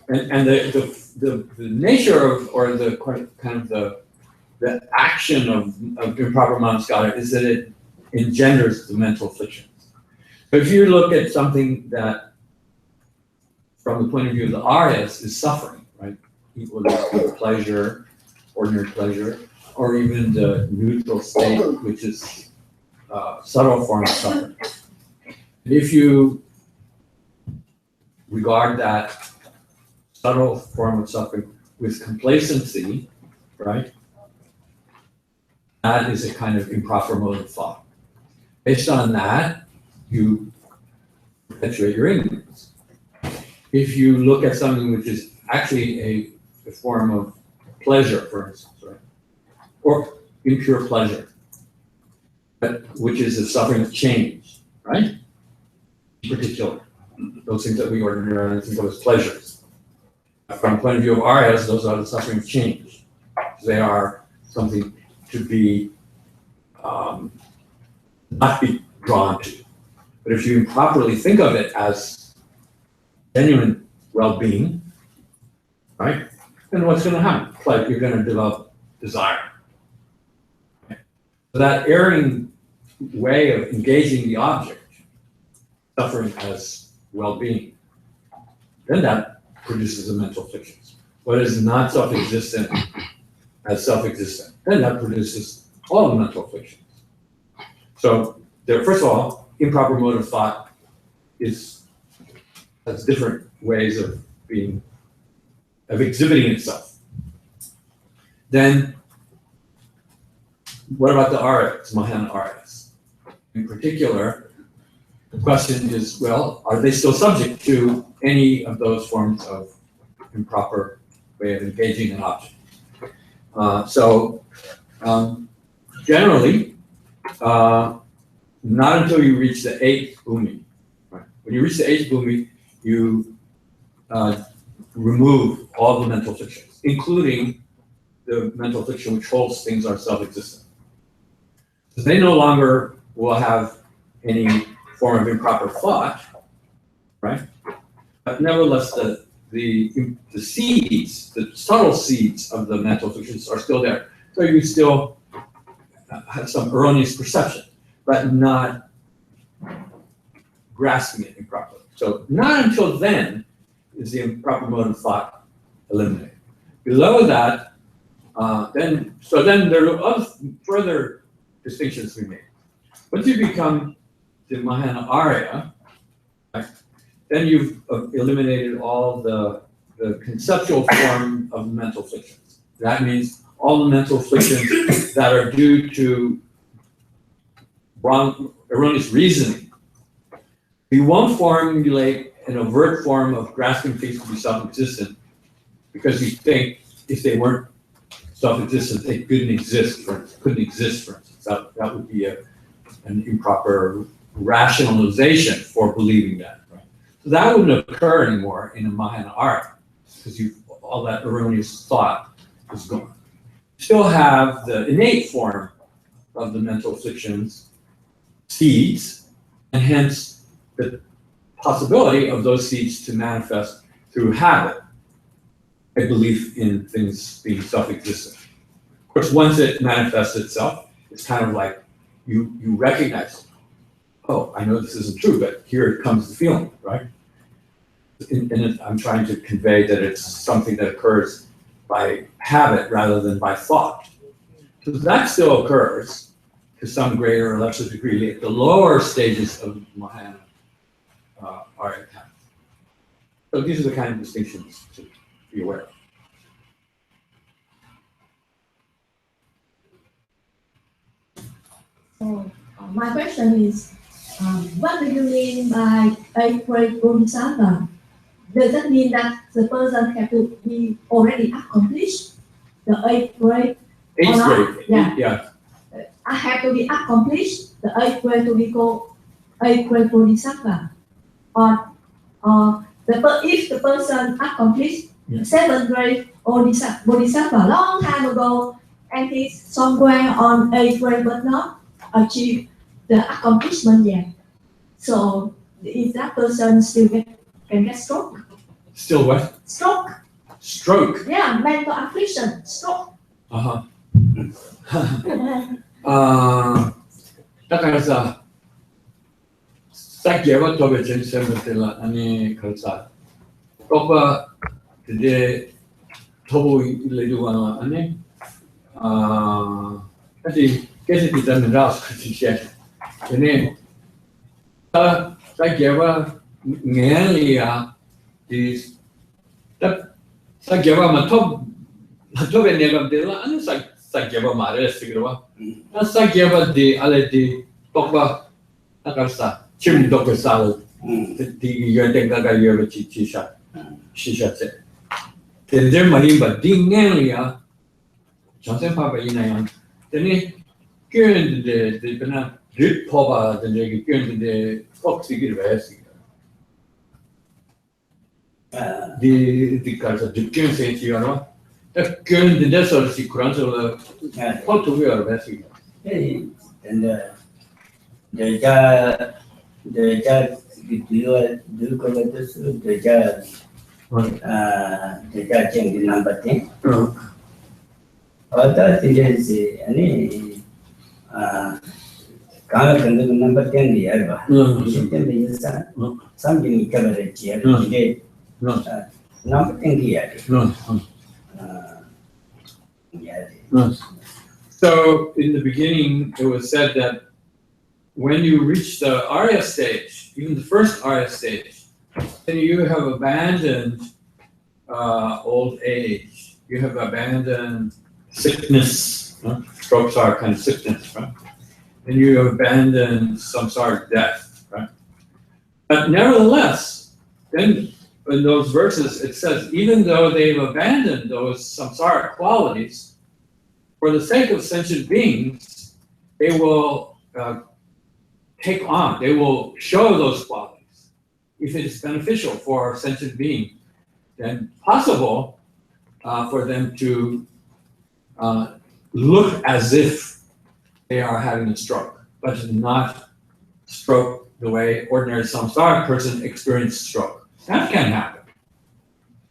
and the nature of, or the kind of the action of improper manaskara is that it engenders the mental afflictions. So if you look at something that, from the point of view of the Aryas, is suffering, right? Whether pleasure, ordinary pleasure, or even the neutral state, which is subtle form of suffering. If you regard that subtle form of suffering with complacency, right? That is a kind of improper mode of thought. Based on that, you perpetuate your ignorance. If you look at something which is actually a form of pleasure, for instance, right? Or impure pleasure, but which is the suffering of change, right? In particular, those things that we ordinarily think of as pleasures. From the point of view of Aryas, those are the suffering of change. They are something to be, not be drawn to. But if you improperly think of it as genuine well-being, right, then what's going to happen? It's like you're going to develop desire. Okay. So that erring way of engaging the object, suffering as well-being, then that produces the mental fictions. What is not self-existent as self-existent, then that produces all the mental fictions. So there, first of all, improper mode of thought has different ways of exhibiting itself. Then, what about the Aryas, Mahayana Aryas? In particular, the question is, well, are they still subject to any of those forms of improper way of engaging an object? Generally, not until you reach the 8th bhumi. Right? When you reach the 8th bhumi, you remove all the mental fictions, including the mental fiction which holds things are self-existent. So they no longer will have any form of improper thought, right? But nevertheless, the seeds, the subtle seeds of the mental fictions are still there. So you still have some erroneous perception, but not grasping it improperly. So not until then is the improper mode of thought eliminated. Below that, then there are other further distinctions we make. Once you become the Mahayana Arya, right, then you've eliminated all the conceptual form of mental fictions. That means all the mental fictions that are due to wrong, erroneous reasoning. You won't formulate an overt form of grasping things to be self-existent because you think if they weren't self-existent, they couldn't exist, for instance. That would be an improper rationalization for believing that. Right? So that wouldn't occur anymore in a Mahayana art because all that erroneous thought is gone. You still have the innate form of the mental fictions, seeds, and hence the possibility of those seeds to manifest through habit, a belief in things being self-existent. Of course, once it manifests itself, it's kind of like you recognize, oh, I know this isn't true, but here comes the feeling, right? And I'm trying to convey that it's something that occurs by habit rather than by thought. So that still occurs to some greater or lesser degree at the lower stages of Mahayana Arya path. So these are the kind of distinctions to be aware of.
So my question is, what do you mean by 8th grade Bodhisattva? Does that mean that the person have to be already accomplished the 8th grade?
8th grade,
yeah. I have to be accomplished the 8th grade to be called 8th grade Bodhisattva. Or if the person accomplished 7th grade Bodhisattva long time ago, and he's somewhere on 8th grade but not achieve the accomplishment yet. So if that person still can get stroke.
Still what?
Stroke.
Stroke.
Yeah, mental affliction, stroke.
だからさ、さっきは飛べちゃいそうだけど、からさ、ここはで飛ぶ入れるわな、kasi kita mendas kasi ini sa gewa ngelia di sa gewa matop enegam dela sa gewa mare sigro sa gewa di ale di tokba nakarsa chim dokor sal di yende gaga yewa shisha se tender marimba di ngelia jansen papa inayang teni gyumed de bana rip poba de gyumed de oxygir vesi di casa di gyumed se ti ano da gyumed de so si kuranzo la to we are vesi
and the the do collectors, the changing number 10. Other things is any number 10 the error. Something coverage here today. Number 10 here.
So in the beginning, it was said that when you reach the Arya stage, even the first Arya stage, then you have abandoned old age. You have abandoned sickness. Strokes are kind of sickness, right? And you have abandoned samsara death, right? But nevertheless, then in those verses, it says, even though they've abandoned those samsara qualities, for the sake of sentient beings, they will take on, they will show those qualities. If it is beneficial for a sentient being, then possible for them to look as if they are having a stroke, but not stroke the way ordinary samsara person experiences stroke. That can happen.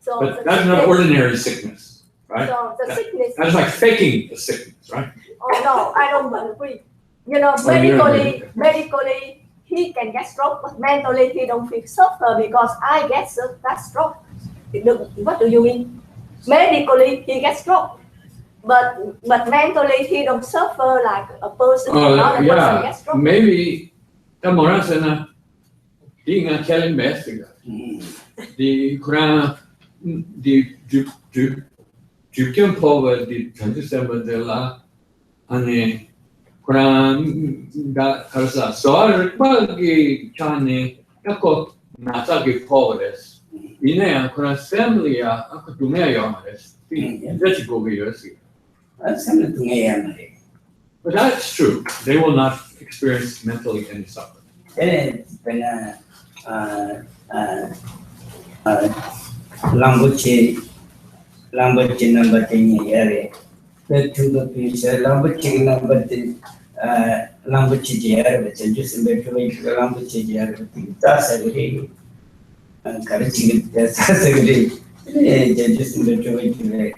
So
But that's not ordinary sickness, right?
So the sickness.
That's like faking the sickness, right?
Oh no, I don't agree. You know,
Oh, you don't agree.
medically, he can get stroke, but mentally he don't feel suffer because I get that stroke. What do you mean? Medically he gets stroke, but mentally he don't suffer like a person. Another person gets stroke.
Maybe the morasana being a killing best the Quran the Gyumed power the transition de la ane Quran da karsa so bagi chane ako nasa gi powers ine Quran family ya ako dunia yamares that's go be but that's true. They will not experience mentally any suffering.
Lambuchi number 10 area. The two pieces, Lambuchi number 10, Lambuchi area, which is just in between Lambuchi area, that's a very encouraging. That's a very just in between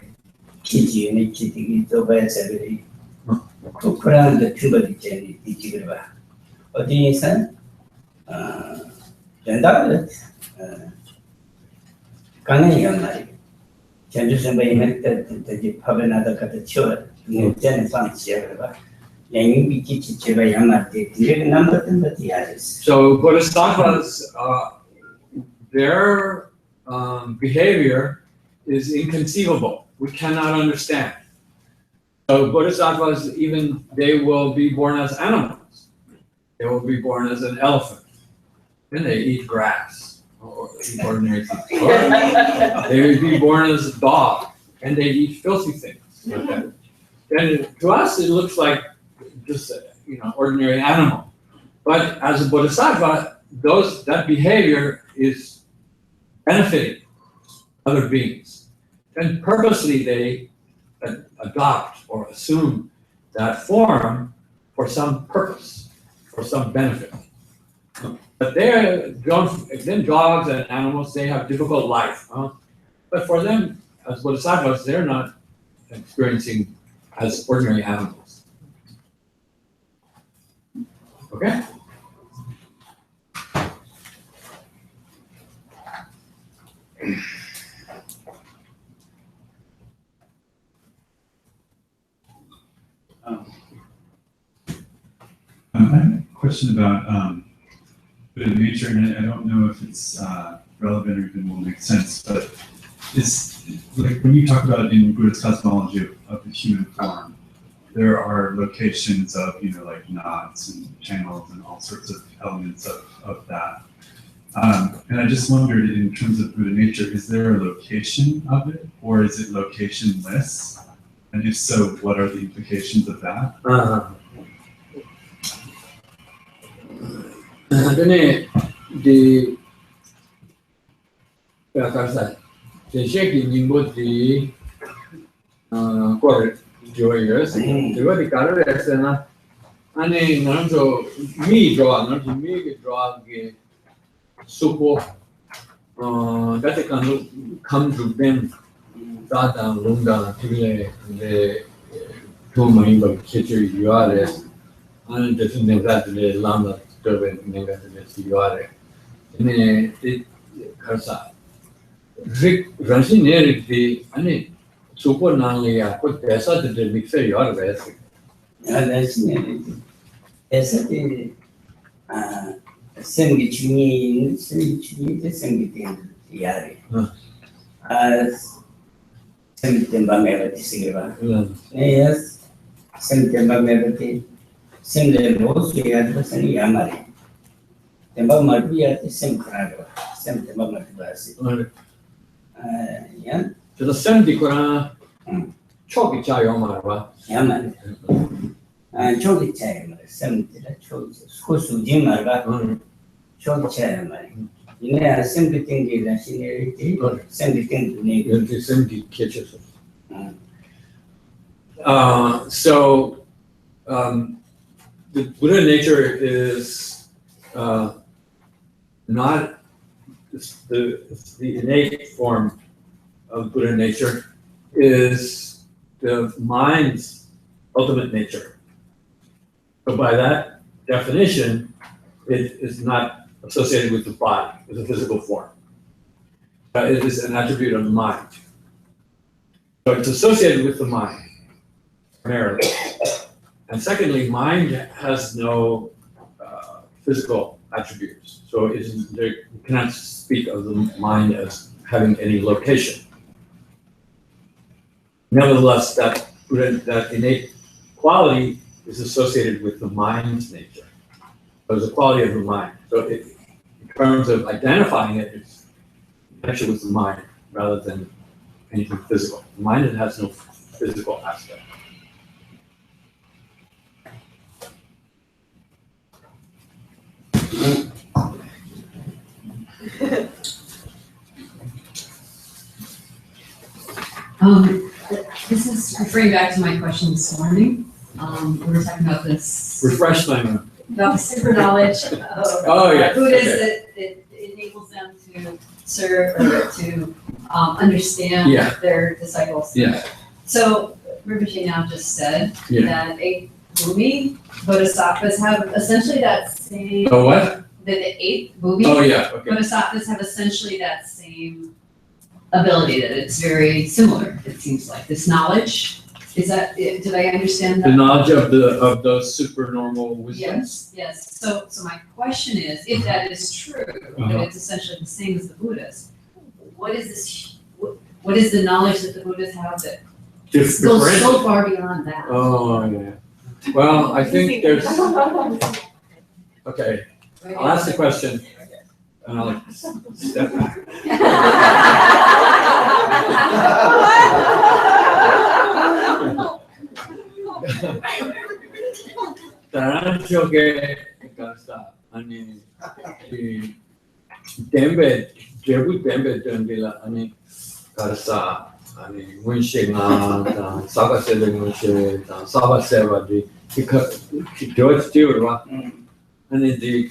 Kiji and Kitty, so by a very Kukuran, the Tubali Jenny, Ichiba. What do you say? And that Kanayamari. Changes and by method that you have another cut of children, no tenants, and you be teaching by Yamati, number 10 that he has.
So Bodhisattvas, their behavior is inconceivable. We cannot understand. So Bodhisattvas, even they will be born as animals. They will be born as an elephant. And they eat grass or eat ordinary things. They will be born as a dog and they eat filthy things. Okay. And to us, it looks like just ordinary animal. But as a bodhisattva, that behavior is benefiting other beings. And purposely they adopt or assume that form for some purpose, for some benefit. But then dogs and animals, they have difficult life. But for them, as bodhisattvas, they're not experiencing as ordinary animals. Okay?
I have a question about Buddha nature, and I don't know if it's relevant or even will make sense, but it's like when you talk about in Buddhist cosmology of the human form, there are locations of, like knots and channels and all sorts of elements of that. And I just wondered, in terms of Buddha nature, is there a location of it, or is it locationless? And if so, what are the implications of that?
The shaking in both the correct joyous, the color as 아니 나는 저 미 좋아. 나는 좀 미게 좋아하게 수고 같이 가는 감주된 다다 롱다 되게 근데 좀 많이 걸 계절 유아래 아니 대신 내가 들에 라마 더벤 내가 들에 유아래 근데 가서 릭 런신네르디 아니 수고 나리야 그 대사들 믹서 유아래
에서디 생기 중이 생기 야리 생기 템바메가 디시게바 에스 생기 템바메가 생기 로스야 생기 야마리 템바 마르비야 생크라가 생기 템바 마르바시 야
저 생디 거라 초기 자요 말아
야마리 초기 차이 말아 생기라 초기 소수지 말아 초기 차이 말아 이내 생기 땡기라 시네리티 생기 땡기네
이렇게 생기 캐쳐서 so the Buddha nature is not the innate form of Buddha nature is the mind's ultimate nature. So by that definition, it is not associated with the body, with the physical form. It is an attribute of the mind. So it's associated with the mind, primarily. And secondly, mind has no physical attributes. So you cannot speak of the mind as having any location. Nevertheless, that innate quality is associated with the mind's nature. So it's a quality of the mind. So in terms of identifying it, it's actually with the mind rather than anything physical. The mind has no physical aspect.
This is referring back to my question this morning. We were talking about this.
Refresh my memory.
About the super knowledge of Buddhists that it enables them to serve or to understand their disciples.
Yeah.
So Rinpoche now just said
Yeah.
that eight Bhumi Bodhisattvas have essentially that same.
Oh, what?
The eight Bhumi
Oh, yeah, okay.
Bodhisattvas have essentially that same ability, that it's very similar, it seems like. This knowledge, is that, did I understand that?
The knowledge of those supernormal wisdoms?
Yes. So my question is, if that is true, that it's essentially the same as the Buddhists, what is this? What is the knowledge that the Buddhists have that goes so far beyond that?
Oh, yeah. Well, I think there's. Okay, I'll ask the question and I'll step back. 다른 쪽에 가서 아니 이 댐베 제부 댐베 된데라 아니 가서 아니 문신아 사바세데 문신 사바세바디 그 교치티오라 아니 디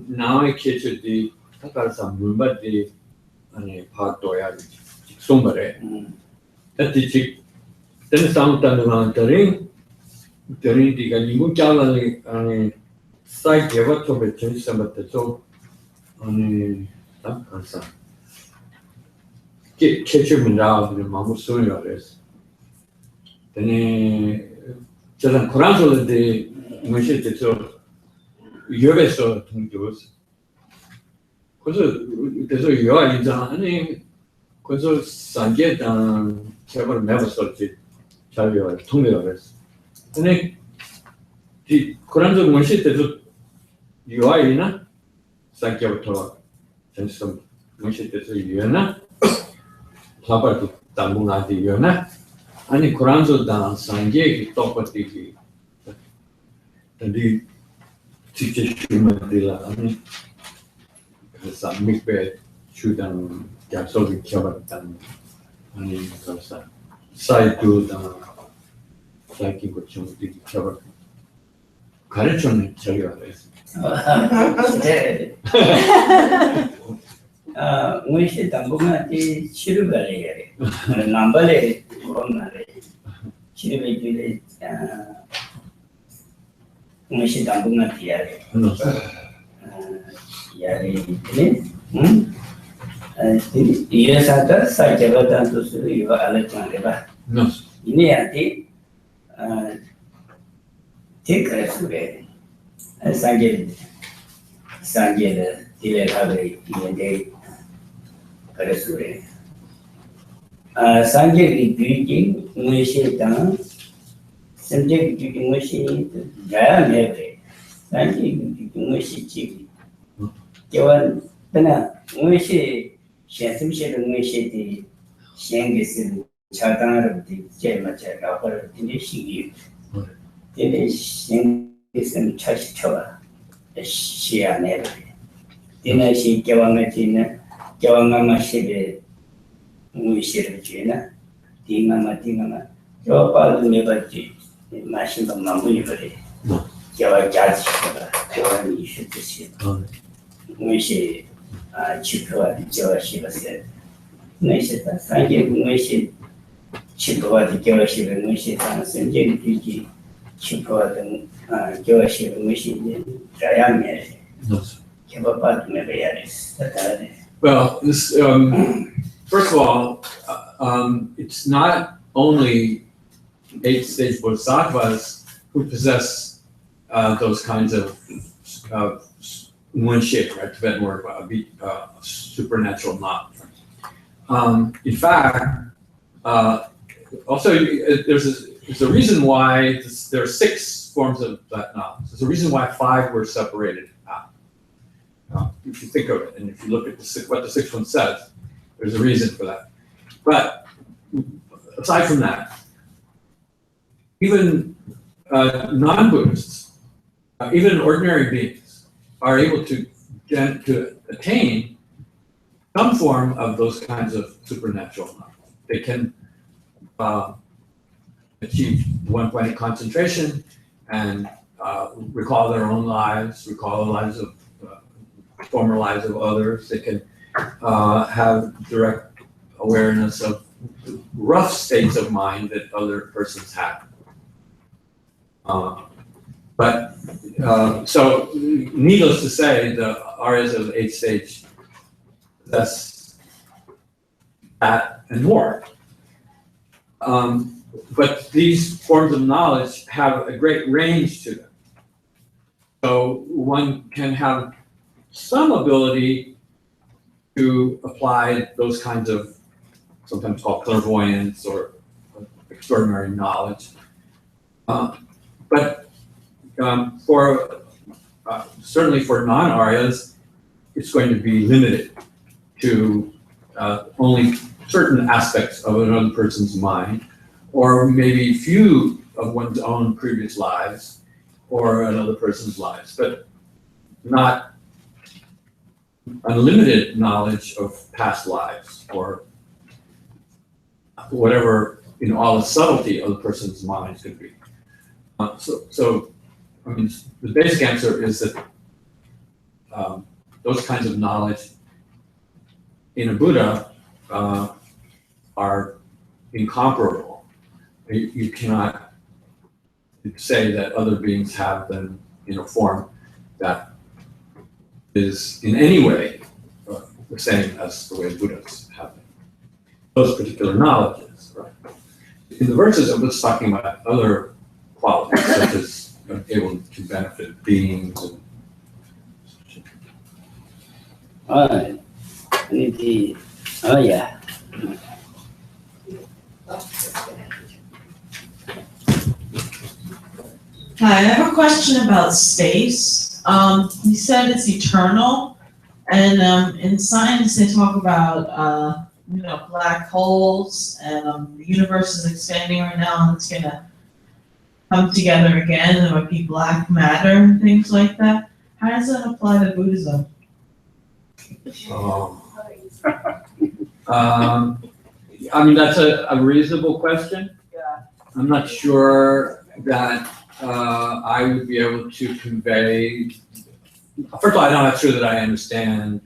나의 케치디 가서 물바디 아니 파도야 송바레 에티치 때는 상담을 During the Ling Jala site, you have to be changed some of the so on the answer. Get him out the Mamusunas. Then just a Koranzo the Mushit so you have so to do. Because you are in the honey, because Sanjay and several never sorted. Tell you, $2. 근데 이 고란적 문시 때도 유아이나 상계부터 전성 문시 때도 유아나 사바도 담문아디 유아나 아니 고란적 다 상계 똑같이 근데 진짜 shumadila 아니 그래서 mikbe 주당 약속이 켜봤다는 아니 그래서 사이트도 like you could show the cover.
가르쳐는 저기가 됐어.
네. 응시 당분간이 치료가래. 남발에 그런나래. 치료에 주에 응시 당분간 뒤야래. 야래. 이래서다 사제가 단도스로 이거 알았잖아. ini arti tek sanggil tidak ada yang dia keresure. Sanggil itu mesti tang, sanggil itu mesti gaya mebe, sanggil itu mesti ciri. Kawan benar mesti siapa mesti di siang 차단을 제일 맞게 가버려 되는 시기 되는 신기선 차시쳐와 시안에 되는 시 개왕의 개왕아마 시에 무시를 주나 딩아마 저 빠른 매발지 마신 것 마무리 그래 개와 자지가 개왕이 있듯이 무시 지표와 저와 시바세 내시다 상계 무시 치료와 교육을 무시 상승적인 규칙 치료와는 교육을 무시 자양에 개발받는 배야리스.
Well, this, first of all, it's not only 8th-stage bodhisattvas who possess those kinds of one-shape, right, Tibetan word, supernatural knowledge. In fact, also, there's a reason why there are 6 forms of that knowledge. There's a reason why 5 were separated out. If you think of it, and if you look at what the 6th one says, there's a reason for that. But aside from that, even non-Buddhists, even ordinary beings, are able to attain some form of those kinds of supernatural knowledge. They can achieve one-pointed concentration and recall their own lives, recall the lives of former lives of others. They can have direct awareness of rough states of mind that other persons have. So needless to say, the Aryas of the 8th stage possess that and more. But these forms of knowledge have a great range to them. So one can have some ability to apply those kinds of, sometimes called clairvoyance or extraordinary knowledge. But certainly for non-Aryas, it's going to be limited to only certain aspects of another person's mind, or maybe few of one's own previous lives, or another person's lives, but not unlimited knowledge of past lives, or whatever, all the subtlety of the person's mind could be. So, I mean, the basic answer is that those kinds of knowledge in a Buddha are incomparable. You cannot say that other beings have them in a form that is in any way the same as the way Buddhas have them. Those particular knowledges, right? In the verses, I'm just talking about other qualities, such as able to benefit beings and
yeah.
Hi, I have a question about space. You said it's eternal, and in science they talk about black holes, and the universe is expanding right now, and it's gonna come together again, and there might be black matter and things like that. How does that apply to Buddhism?
I mean, that's a reasonable question.
Yeah.
I'm not sure that
I would be able to convey. First of all, I'm not sure that I understand,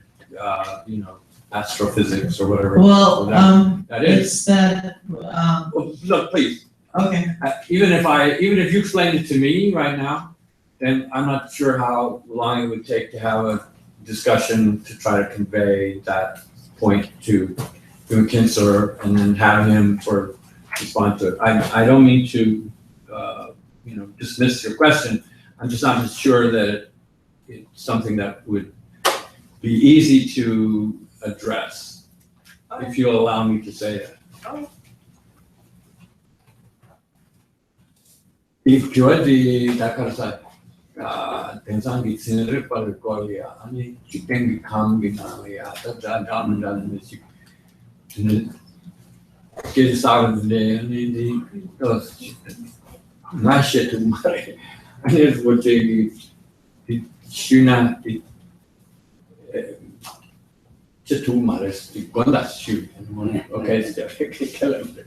astrophysics or whatever.
Well,
that is.
it's that,
Well, look, please.
okay,
Even if you explained it to me right now, then I'm not sure how long it would take to have a discussion to try to convey that point to Khensur and then have him sort of respond to it. I don't mean to, dismiss your question. I'm just not sure that it's something that would be easy to address, if you'll allow me to say that. If Gyumed, that kind of stuff, Tenzangi Sinre Parakolia, I mean, Chicken Kambinalia, that down and get us out of the day, and the Nasha to Mari, and it's what they Shuna, the Chatumaris, the Gondas shoot, and one, okay, it's the calendar.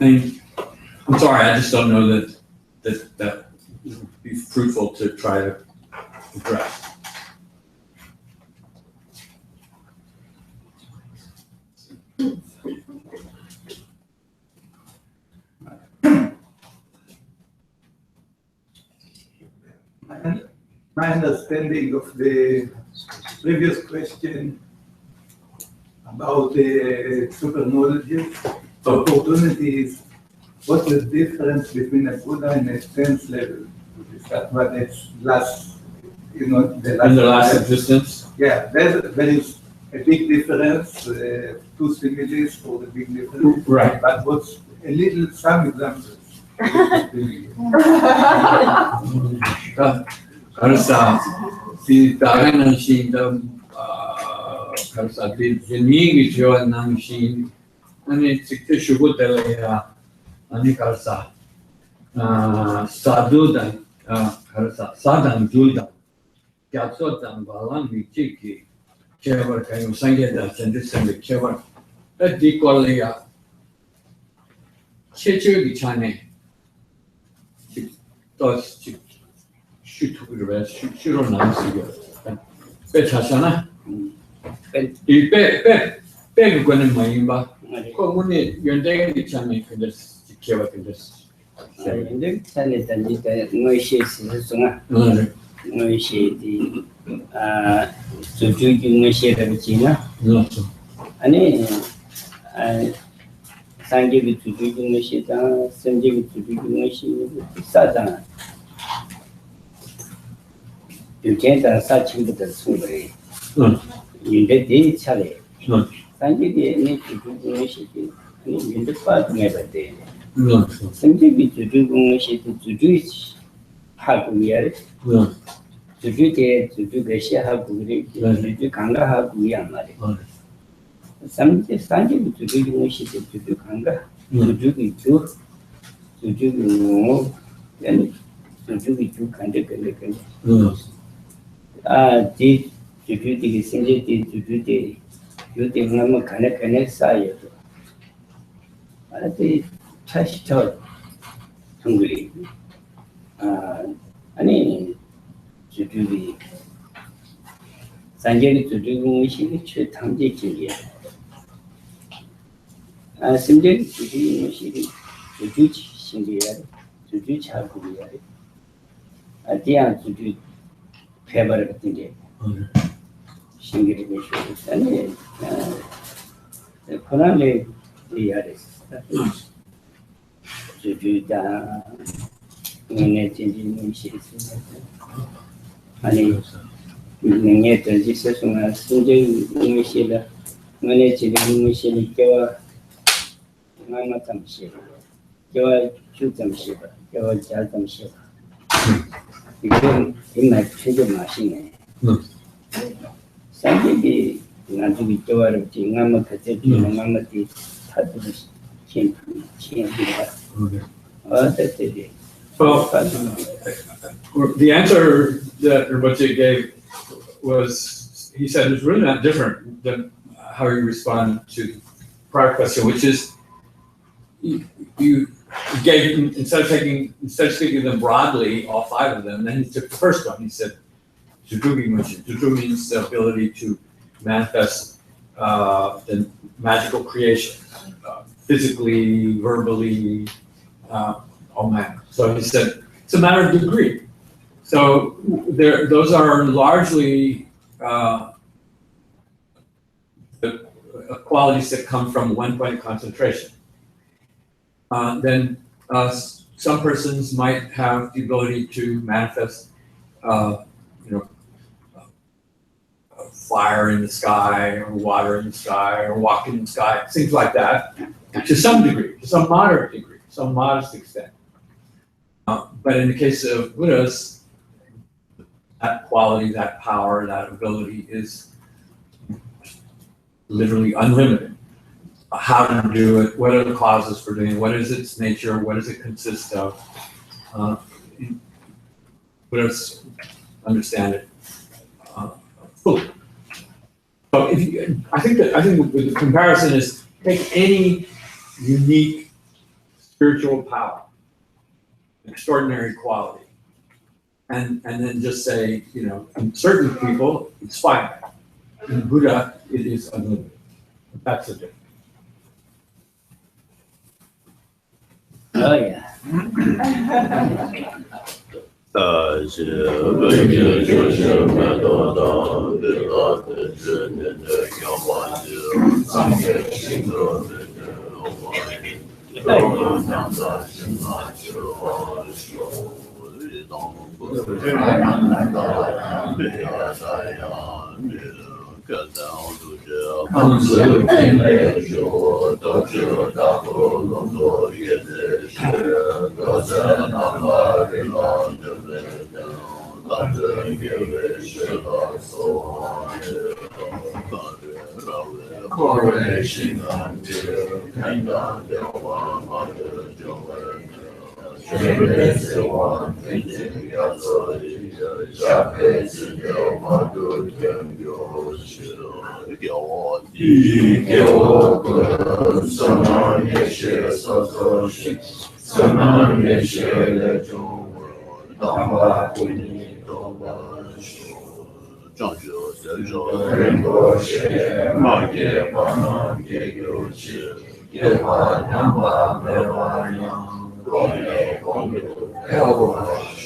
I'm sorry, I just don't know that would be fruitful to try to address.
My understanding of the previous question about the super knowledges, opportunities, what's the difference between a Buddha and a sense level? Is that what it's last, the last?
In the last existence?
Yeah, there is a big difference, two similes for the big difference.
Right.
But what's some examples?
Karsa, the Taranashin, Karsa, the Ning is your Nangshin, and it's a Shubutelea, and Karsa, Sadudan, Karsa, Sadan Juda, Katsotan, Balan, Chiki, Kever, can you sing it and this and the Kever, a dKon, Chichu, Chane. Does shoot the rest, shoot on nice again. Bet Hashana. You beg when in my imba. Community, you're taking the channel can just kill it and just say.
Sangi to do Nishita, Sangi to do Nishita, you can't such with the Sumbre. You did the Chale. Sangi need to do Nishiti, in the part never did. Sangi to do Nishiti to do it, how we are it. To do it, to do the Shah to do Kanga Haku. Some standing to do initiative to do hunger, to do the two, to do more, and to do the two kind of did to do the vicinity to do the number kind of side. I did touch taught hungry. I mean, to do the Sanjay to do initiative, Tangi. Simply to do initiative, to do Shindia, to do Chakuria, at the end to do favorite thing. Shingi initiative, and the Konale, the others to do the initiative. And yet, this is one as Sunday managing initiative. I'm not some ship. You're shoot some ship. You're just some ship. You can in my trigger machine. Somebody not to be door of the Nama Cathedral, Mamati, Tatus, Chen. Oh, that's it.
Well, the answer that Rinpoche gave was, he said, it's really not different than how you respond to the prior question, which is, you instead of speaking of them broadly, all 5 of them, then he took the first one. He said, Juju means the ability to manifest the magical creation, physically, verbally, all manner. So he said, it's a matter of degree. So those are largely the qualities that come from one point of concentration. Then some persons might have the ability to manifest, fire in the sky, or water in the sky, or walk in the sky, things like that, to some degree, to some moderate degree, some modest extent. But in the case of Buddhas, that quality, that power, that ability is literally unlimited. How to do it, what are the causes for doing it, what is its nature, what does it consist of? Buddhists understand it fully. So I think the comparison is take any unique spiritual power, extraordinary quality, and then just say, in certain people it's fine. In Buddha it is unlimited. That's the difference.
Oh, yeah.
Elbow.